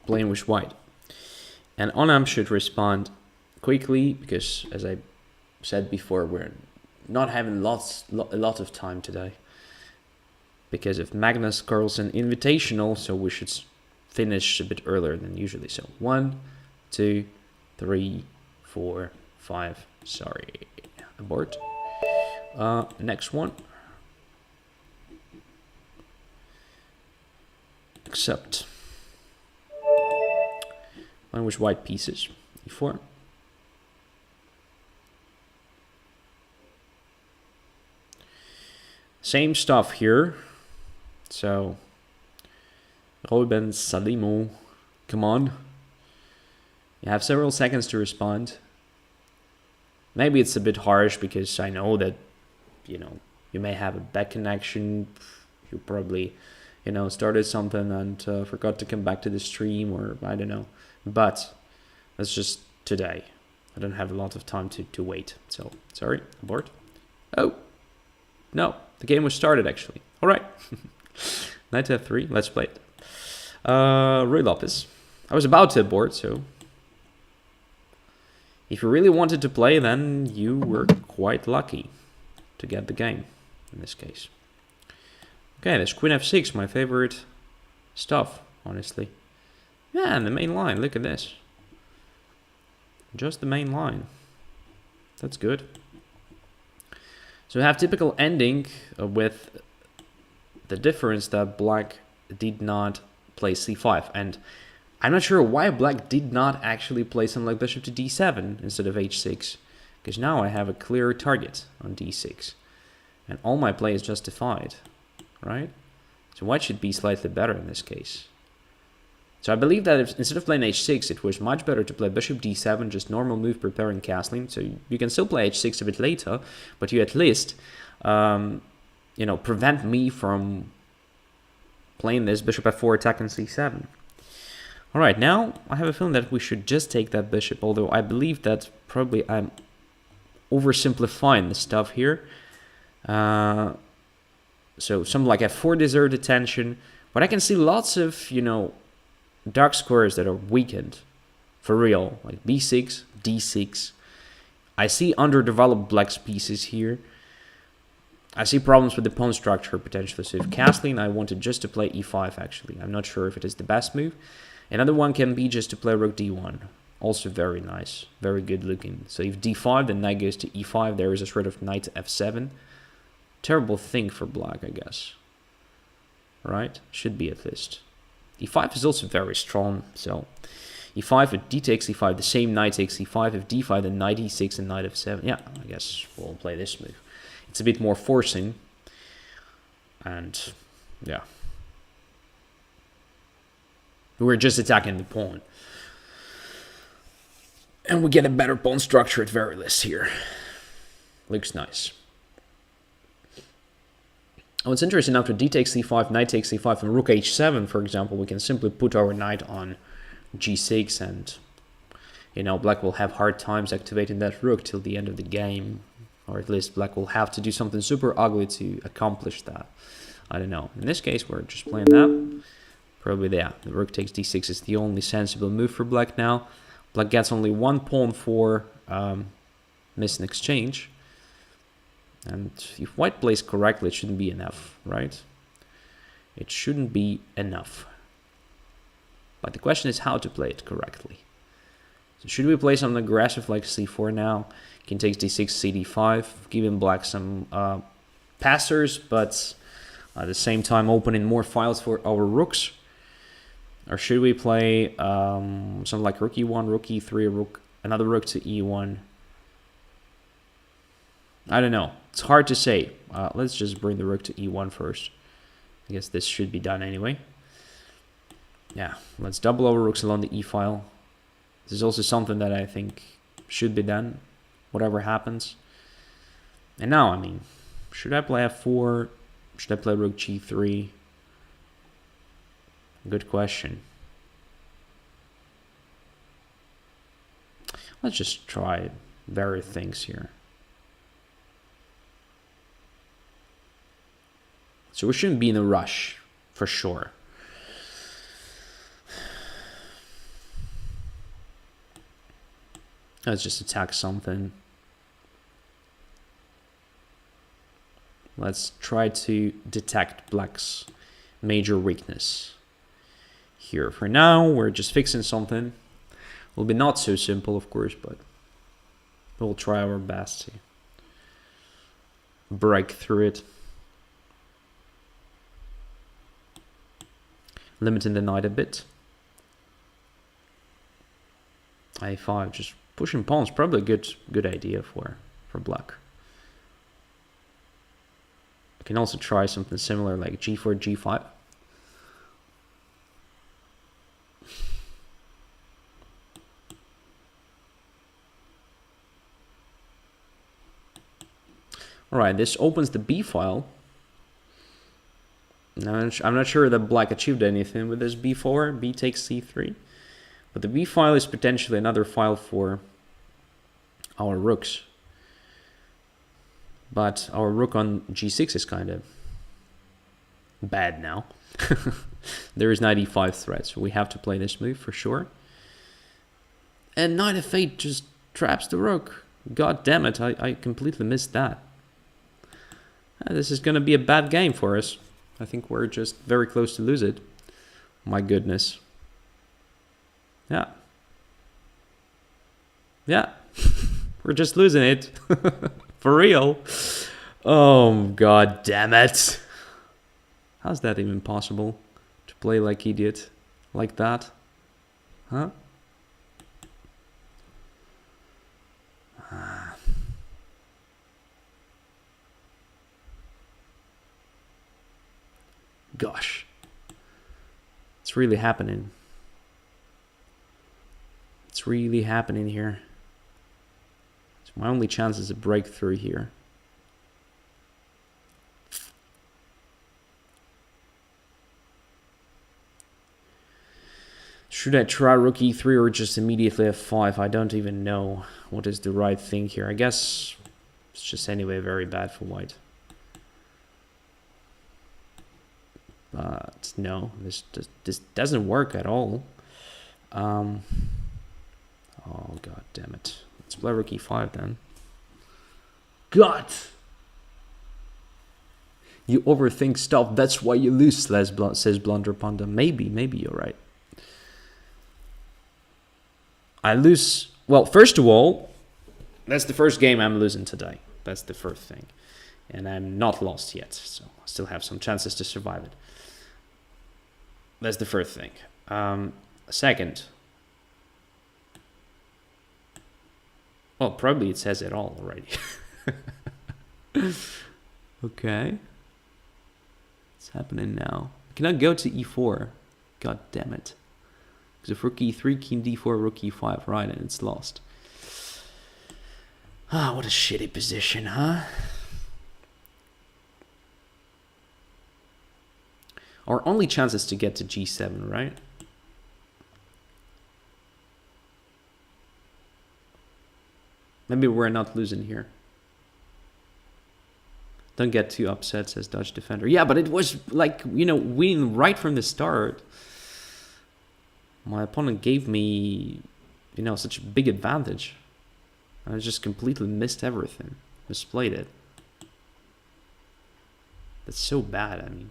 Playing with white. And Onam should respond quickly, because as I said before, we're not having a lot of time today because of Magnus Carlsen Invitational, so we should finish a bit earlier than usually. So 1, 2, 3, 4, 5. Sorry, abort. Next one. Accept. Playing with white pieces. E4. Same stuff here. So, Ruben Salimo, come on. You have several seconds to respond. Maybe it's a bit harsh because I know that, you know, you may have a bad connection. You probably, you know, started something and forgot to come back to the stream, or I don't know. But that's just today. I don't have a lot of time to wait. So, sorry, abort. Oh, no, the game was started actually. All right. Knight to f3, let's play it. Ruy Lopez. I was about to abort, so if you really wanted to play, then you were quite lucky to get the game in this case. Okay, there's Queen f6, my favorite stuff, honestly. Yeah, and the main line, look at this. Just the main line. That's good. So we have typical ending with the difference that black did not play c5. And I'm not sure why black did not actually play something like bishop to d7 instead of h6. Because now I have a clear target on d6. And all my play is justified, right? So white should be slightly better in this case. So I believe that if, instead of playing h6, it was much better to play bishop d7, just normal move, preparing castling. So you can still play h6 a bit later, but you at least, you know, prevent me from playing this bishop f4 attack on c7. All right, now I have a feeling that we should just take that bishop, although I believe that probably I'm oversimplifying the stuff here. So something like f4 deserved attention, but I can see lots of, you know, dark squares that are weakened for real, like b6, d6. I see underdeveloped black's pieces here. I see problems with the pawn structure potentially. So if castling, I wanted just to play e5 actually. I'm not sure if it is the best move. Another one can be just to play rook d1. Also very nice, very good looking. So if d5, then knight goes to e5. There is a sort of knight to f7. Terrible thing for black, I guess. Right? Should be at least. e5 is also very strong. So e5, if d takes e5, the same knight takes e5. If d5, then knight e6 and knight f7. Yeah, I guess we'll play this move. It's a bit more forcing. And yeah. We're just attacking the pawn. And we get a better pawn structure at very least here. Looks nice. Oh, it's interesting, after d takes c5, knight takes c5, and rook h7, for example, we can simply put our knight on g6, and, you know, black will have hard times activating that rook till the end of the game. Or at least black will have to do something super ugly to accomplish that. I don't know. In this case, we're just playing that. Probably, yeah, the rook takes d6 is the only sensible move for black now. Black gets only one pawn for missing exchange. And if white plays correctly, it shouldn't be enough, right? It shouldn't be enough. But the question is how to play it correctly. So should we play something aggressive like c4 now? King takes d6, cd5, giving black some passers, but at the same time opening more files for our rooks. Or should we play something like rook e1, rook e3, another rook to e1? I don't know. It's hard to say. Let's just bring the rook to e1 first. I guess this should be done anyway. Yeah, let's double our rooks along the e file. This is also something that I think should be done, whatever happens. And now, I mean, should I play f4? Should I play rook g3? Good question. Let's just try various things here. So we shouldn't be in a rush, for sure. Let's just attack something. Let's try to detect black's major weakness. Here for now, we're just fixing something. Will be not so simple, of course, but we'll try our best to break through it. Limiting the knight a bit. a5, just pushing pawns, probably a good idea for black. I can also try something similar like g4, g5. All right, this opens the b file. Now, I'm not sure that black achieved anything with this b4, b takes c3. But the b file is potentially another file for our rooks. But our rook on g6 is kind of bad now. There is knight e5 threat, so we have to play this move for sure. And knight f8 just traps the rook. God damn it, I completely missed that. This is going to be a bad game for us. I think we're just very close to lose it. My goodness. Yeah. Yeah. We're just losing it. For real. Oh, god damn it. How's that even possible? To play like idiot? Like that? Huh? Gosh. It's really happening. It's really happening here. So my only chance is a breakthrough here. Should I try rook e3 or just immediately f5? I don't even know what is the right thing here. I guess it's just anyway very bad for white. But no, this doesn't work at all. Oh god damn it. Let's play rook e5 then. God! You overthink stuff, that's why you lose, says Blunder Panda. Maybe you're right. I lose... Well, first of all, that's the first game I'm losing today. That's the first thing. And I'm not lost yet, so I still have some chances to survive it. That's the first thing. Second... Well, probably it says it all already. Okay. What's happening now? I cannot go to e4. God damn it. Because if rook e3, king d4, rook e5, right, and it's lost. Ah, what a shitty position, huh? Our only chance is to get to g7, right? Maybe we're not losing here. Don't get too upset, says Dutch Defender. Yeah, but it was like, you know, winning right from the start. My opponent gave me, you know, such a big advantage. I just completely missed everything. Misplayed it. That's so bad, I mean.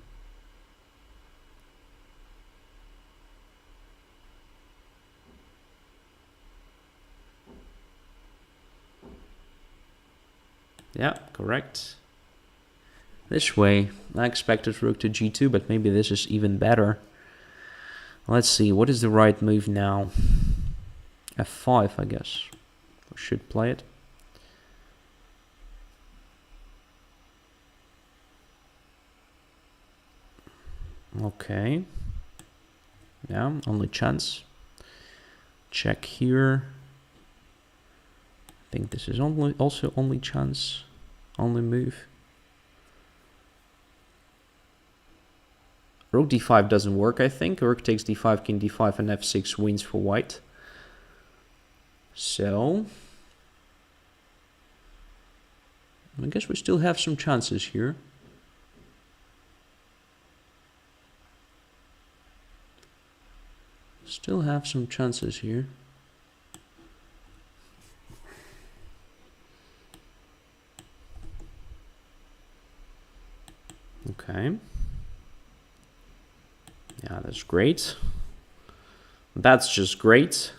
Yeah, correct. This way. I expected rook to g2, but maybe this is even better. Let's see, what is the right move now? f5, I guess. We should play it. Okay. Yeah, only chance. Check here. I think this is also only chance, only move. Rook d5 doesn't work, I think. Rook takes d5, king d5, and f6 wins for white. So, I guess we still have some chances here. Still have some chances here. Okay. Yeah, that's great. That's just great.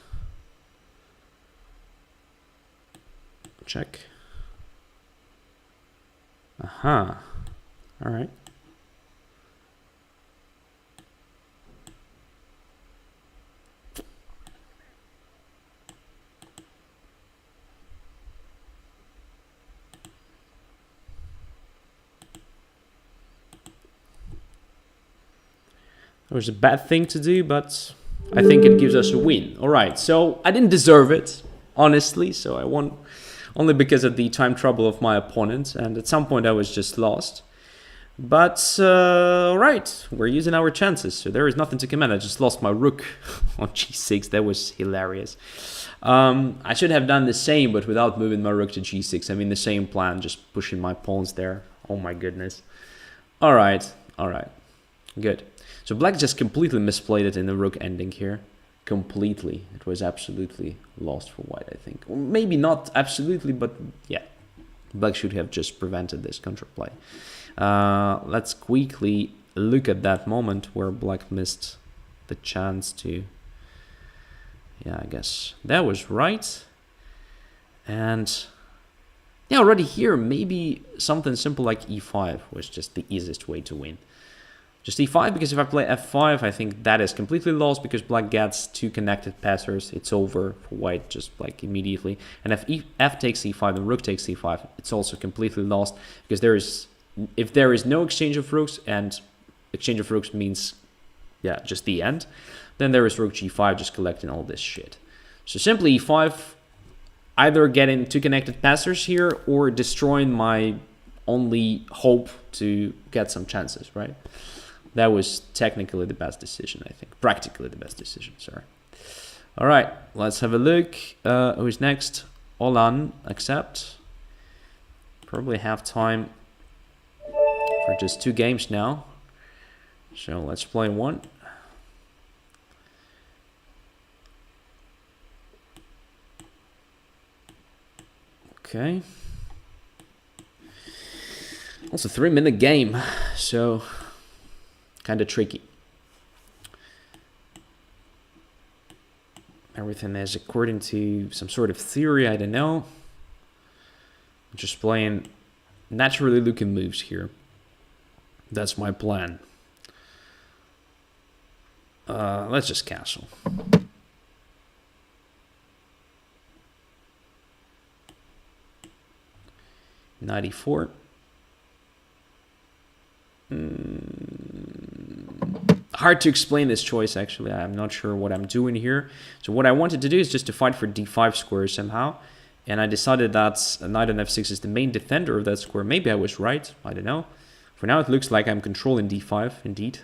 Check. Aha. All right. It was a bad thing to do, but I think it gives us a win. All right, so I didn't deserve it, honestly. So I won only because of the time trouble of my opponent. And at some point I was just lost. But, all right, we're using our chances. So there is nothing to comment. I just lost my rook on g6. That was hilarious. I should have done the same, but without moving my rook to g6. I mean, the same plan, just pushing my pawns there. Oh my goodness. All right, good. So black just completely misplayed it in the rook ending here. Completely. It was absolutely lost for white, I think. Or maybe not absolutely, but yeah. Black should have just prevented this counterplay. Let's quickly look at that moment where black missed the chance to... Yeah, I guess that was right. And yeah, already here, maybe something simple like e5 was just the easiest way to win. Just e5, because if I play f5, I think that is completely lost because black gets two connected passers. It's over for white just like immediately. And if f takes e5 and rook takes e5, it's also completely lost because if there is no exchange of rooks, and exchange of rooks means, yeah, just the end, then there is rook g5 just collecting all this shit. So simply e5, either getting two connected passers here or destroying my only hope to get some chances, right? That was technically the best decision, I think. Practically the best decision, sorry. All right, let's have a look. Who's next? Olan, accept. Probably have time for just 2 games now. So let's play one. Okay. Also 3-minute game, so kind of tricky. Everything is according to some sort of theory, I don't know. I'm just playing naturally looking moves here. That's my plan. Let's just castle. .94. Hard to explain this choice, actually. I'm not sure what I'm doing here. So what I wanted to do is just to fight for d5 square somehow. And I decided that knight on f6 is the main defender of that square. Maybe I was right. I don't know. For now, it looks like I'm controlling d5, indeed.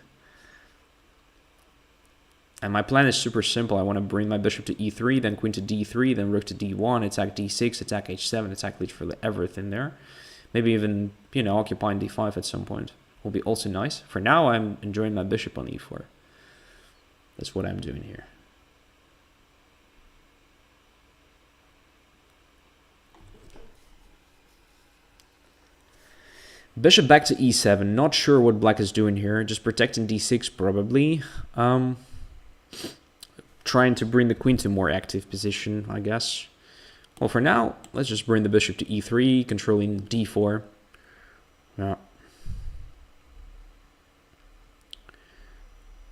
And my plan is super simple. I want to bring my bishop to e3, then queen to d3, then rook to d1, attack d6, attack h7, attack literally everything there. Maybe even, you know, occupying d5 at some point will be also nice. For now, I'm enjoying my bishop on e4. That's what I'm doing here. Bishop back to e7. Not sure what black is doing here. Just protecting d6 probably. Trying to bring the queen to a more active position, I guess. Well, for now, let's just bring the bishop to e3, controlling d4. Yeah.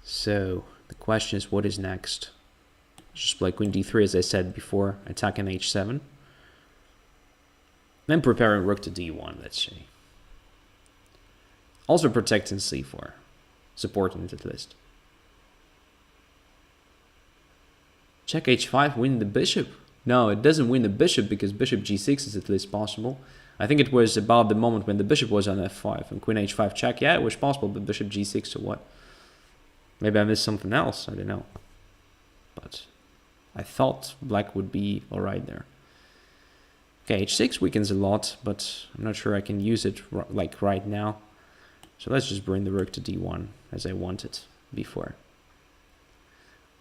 So, the question is, what is next? Just play queen d3, as I said before, attacking h7. Then preparing rook to d1, let's say. Also protecting c4, supporting it at least. Check h5, win the bishop. No, it doesn't win the bishop because bishop g6 is at least possible. I think it was about the moment when the bishop was on f5 and queen h5 check. Yeah, it was possible, but bishop g6 to what? Maybe I missed something else, I don't know. But I thought black would be alright there. Okay, h6 weakens a lot, but I'm not sure I can use it like right now. So let's just bring the rook to d1 as I wanted before.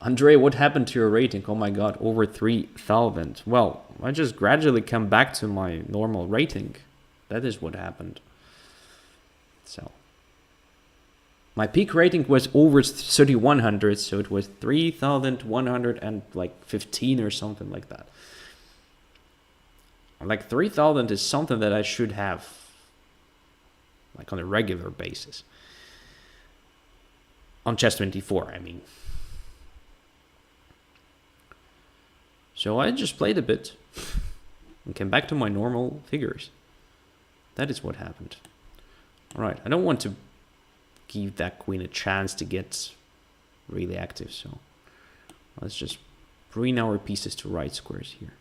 Andrey, what happened to your rating? Oh my god, over 3,000. Well, I just gradually come back to my normal rating. That is what happened. So, my peak rating was over 3,100, so it was 3,115 or something like that. Like 3,000 is something that I should have, like on a regular basis. On chess24, I mean. So I just played a bit and came back to my normal figures. That is what happened. Alright, I don't want to give that queen a chance to get really active. So let's just bring our pieces to right squares here.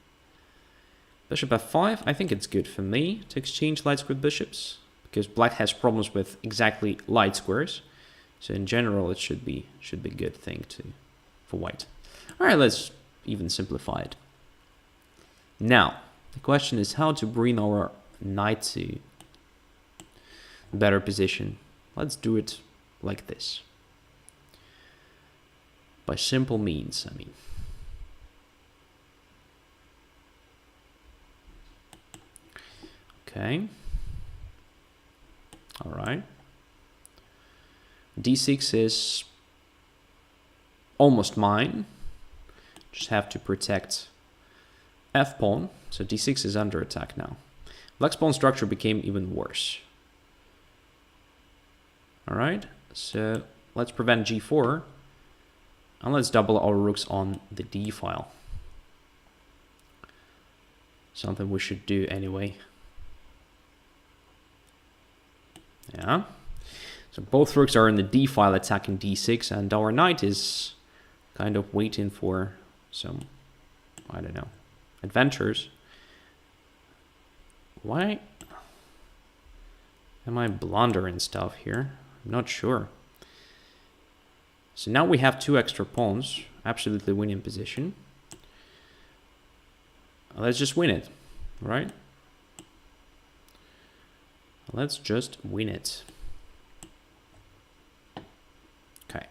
Bishop f5, I think it's good for me to exchange light squared bishops, because black has problems with exactly light squares. So in general, it should be a good thing for white. All right, let's even simplify it. Now, the question is how to bring our knight to a better position. Let's do it like this. By simple means, I mean. Okay. All right. D6 is almost mine. Just have to protect F pawn. So D6 is under attack now. Black's pawn structure became even worse. All right. So let's prevent G4. And let's double our rooks on the D file. Something we should do anyway. Yeah. So both rooks are in the D file attacking D6, and our knight is kind of waiting for some, I don't know, adventures. Why am I blundering stuff here? I'm not sure. So now we have 2 extra pawns, absolutely winning position. Let's just win it, right? Let's just win it. Okay.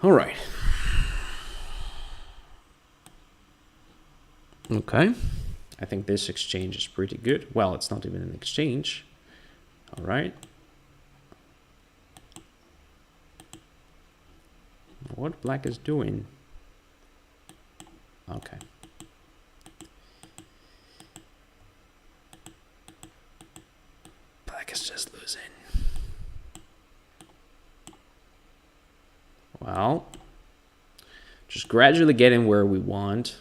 All right. Okay. I think this exchange is pretty good. Well, it's not even an exchange. All right. What black is doing? Okay. Black is just losing. Well, just gradually getting where we want.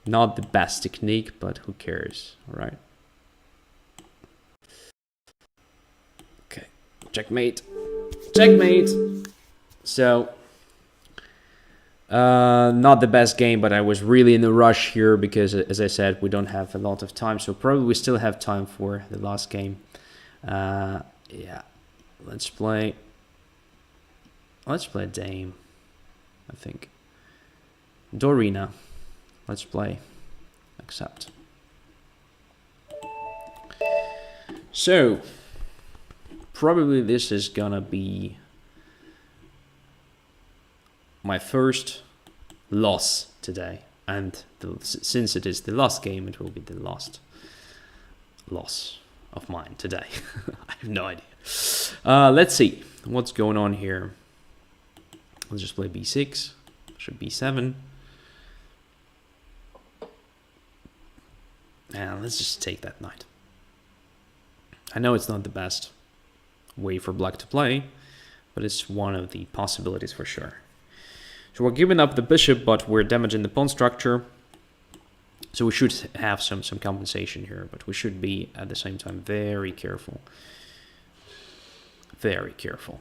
Not the best technique, but who cares, all right? Okay, checkmate. Checkmate! So, not the best game, but I was really in a rush here because, as I said, we don't have a lot of time. So probably we still have time for the last game. Yeah, let's play Dame, I think. Dorina. Let's play. Accept. So, probably this is gonna be my first loss today. And since it is the last game, it will be the last loss of mine today. I have no idea. Let's see what's going on here. Let's just play b6. Should b7. And let's just take that knight. I know it's not the best way for black to play, but it's one of the possibilities for sure. So we're giving up the bishop, but we're damaging the pawn structure. So we should have some compensation here, but we should be at the same time very careful. Very careful.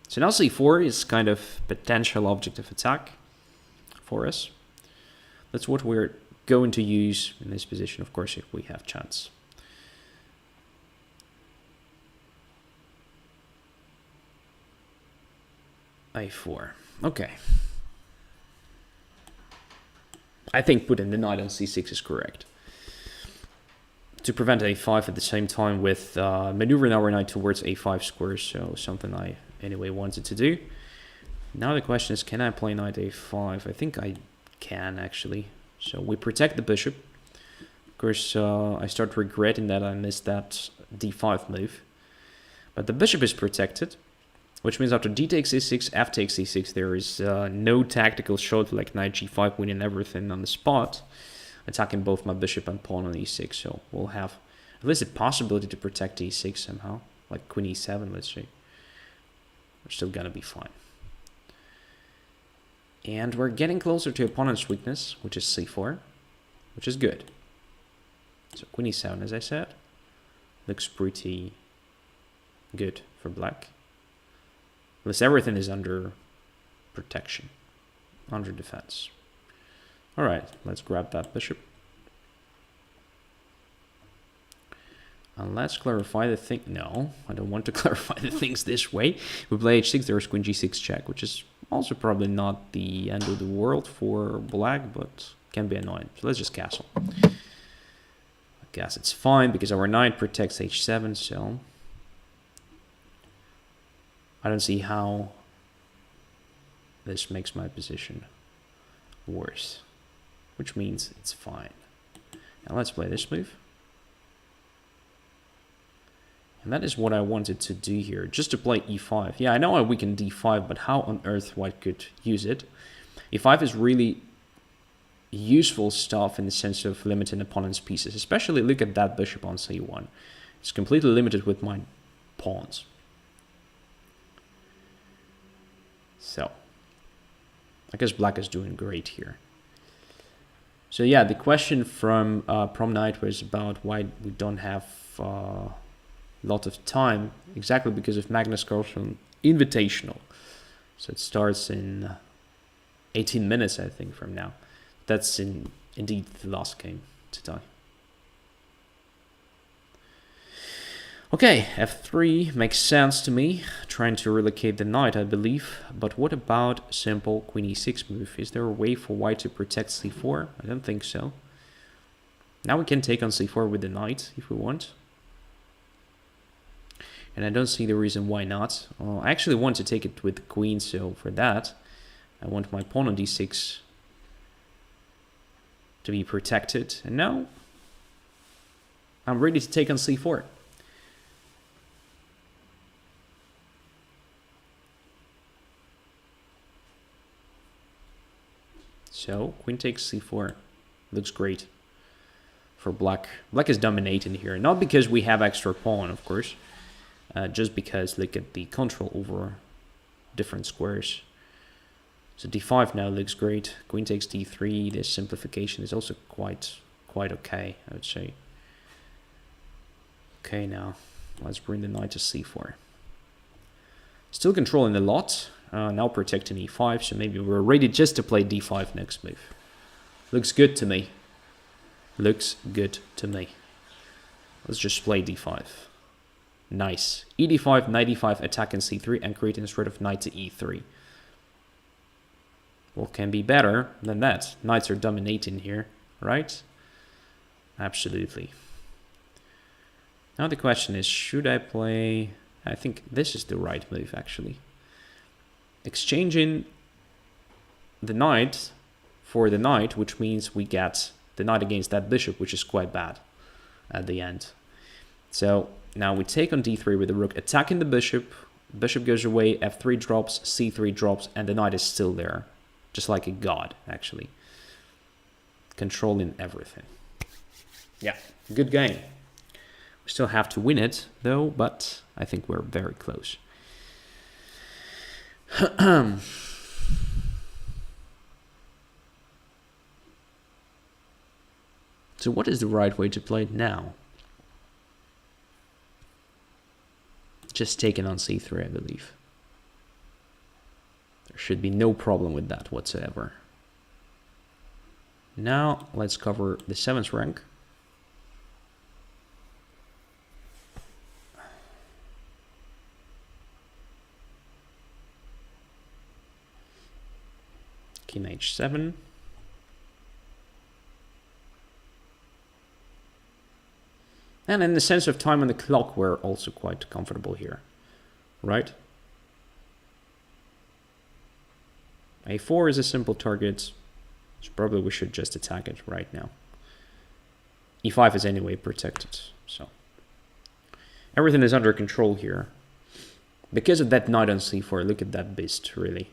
So now c4 is kind of potential object of attack for us. That's what we're going to use in this position, of course, if we have chance. a4. Okay. I think putting the knight on c6 is correct. To prevent a5 at the same time with maneuvering our knight towards a5 squares, so something I anyway wanted to do. Now the question is, can I play knight a5? I think I can actually. So we protect the bishop. Of course, I start regretting that I missed that d5 move. But the bishop is protected, which means after d takes e6, f takes e6, there is no tactical shot like knight g5 winning everything on the spot, attacking both my bishop and pawn on e6. So we'll have at least a possibility to protect e6 somehow, like queen e7, let's say. We're still gonna be fine. And we're getting closer to opponent's weakness, which is c4, which is good. So queen e7, as I said, looks pretty good for black. At least everything is under protection, under defense. All right, let's grab that bishop. And let's clarify the thing. No, I don't want to clarify the things this way. We play h6, there's queen g6 check, which is also probably not the end of the world for black, but can be annoying. So let's just castle. I guess it's fine because our knight protects h7, so I don't see how this makes my position worse, which means it's fine. Now let's play this move. And that is what I wanted to do here, just to play e5. Yeah, I know I weakened d5, but how on earth white could use it? e5 is really useful stuff in the sense of limiting opponent's pieces, especially look at that bishop on c1. It's completely limited with my pawns. So, I guess black is doing great here. So yeah, the question from prom night was about why we don't have lot of time, exactly because of Magnus Carlsen Invitational. So it starts in 18 minutes, I think, from now. That's indeed the last game today. Okay, f3 makes sense to me, trying to relocate the knight, I believe. But what about simple queen e6 move? Is there a way for white to protect c4? I don't think so. Now we can take on c4 with the knight if we want. And I don't see the reason why not. I actually want to take it with the queen, so for that, I want my pawn on d6 to be protected. And now, I'm ready to take on c4. So, queen takes c4. Looks great for black. Black is dominating here. Not because we have extra pawn, of course. Just because look at the control over different squares. So d5 now looks great. Queen takes d3. This simplification is also quite okay, I would say. Okay, now let's bring the knight to c4. Still controlling a lot. Now protecting e5, so maybe we're ready just to play d5 next move. Looks good to me. Looks good to me. Let's just play d5. Nice. e5, knight e5, attacking c3 and creating a threat of knight to e3. What can be better than that? Knights are dominating here, right? Absolutely. Now the question is, should I play... I think this is the right move, actually. Exchanging the knight for the knight, which means we get the knight against that bishop, which is quite bad at the end. So now we take on d3 with the rook, attacking the bishop. Bishop goes away, f3 drops, c3 drops, and the knight is still there. Just like a god, actually. Controlling everything. Yeah, good game. We still have to win it, though, but I think we're very close. So what is the right way to play it now? Just taking on c3, I believe. There should be no problem with that whatsoever. Now let's cover the 7th rank. King h7. And in the sense of time on the clock, we're also quite comfortable here, right? a4 is a simple target, so probably we should just attack it right now. e5 is anyway protected, so everything is under control here. Because of that knight on c4, look at that beast, really.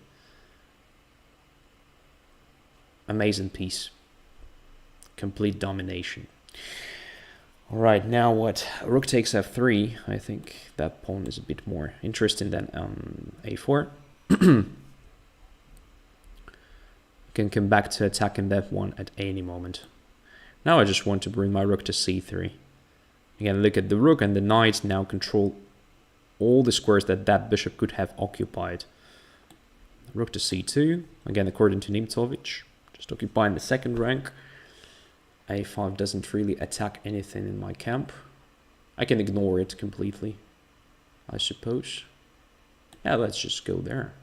Amazing piece. Complete domination. All right, now what? Rook takes f3. I think that pawn is a bit more interesting than a4. Can come back to attacking that one at any moment. Now I just want to bring my rook to c3. Again, look at the rook and the knight now control all the squares that that bishop could have occupied. Rook to c2, again according to Nimzo-Indian, just occupying the second rank. a5 doesn't really attack anything in my camp. I can ignore it completely, I suppose. Yeah, let's just go there.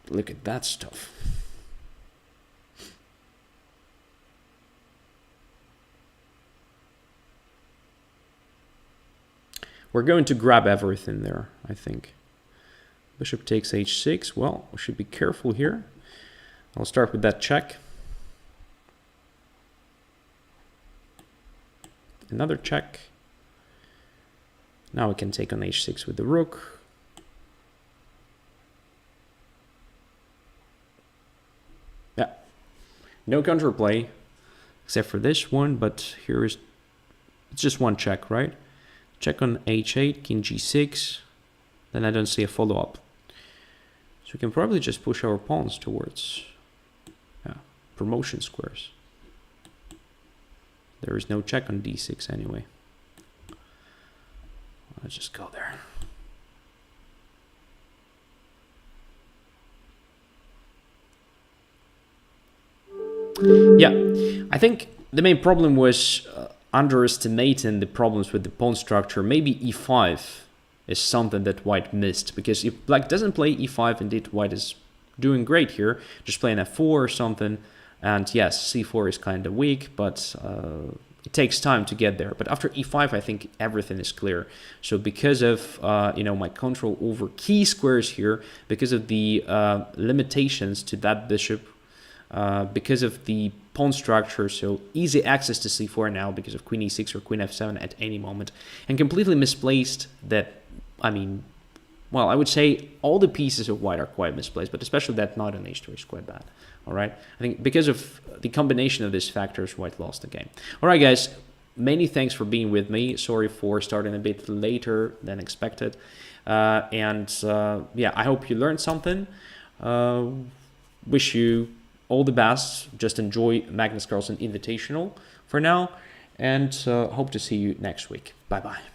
Look at that stuff. We're going to grab everything there, I think. Bishop takes h6. Well, we should be careful here. I'll start with that check. Another check. Now we can take on h6 with the rook. Yeah, no counterplay except for this one, but here is, it's just one check, right? Check on h8, king g6, then I don't see a follow-up. So we can probably just push our pawns towards promotion squares. There is no check on d6 anyway. Let's just go there. Yeah, I think the main problem was underestimating the problems with the pawn structure. Maybe e5 is something that white missed, because if black doesn't play e5, indeed white is doing great here, just playing f4 or something. And yes, c4 is kind of weak, but it takes time to get there. But after e5, I think everything is clear. So because of my control over key squares here, because of the limitations to that bishop, because of the pawn structure, so easy access to c4 now because of queen e6 or queen f7 at any moment, and completely misplaced that, I mean, well, I would say all the pieces of white are quite misplaced, but especially that knight on h2 is quite bad. All right, I think because of the combination of these factors, white lost the game. All right, guys, many thanks for being with me. Sorry for starting a bit later than expected. Yeah, I hope you learned something. Wish you all the best. Just enjoy Magnus Carlsen Invitational for now, and hope to see you next week. Bye-bye.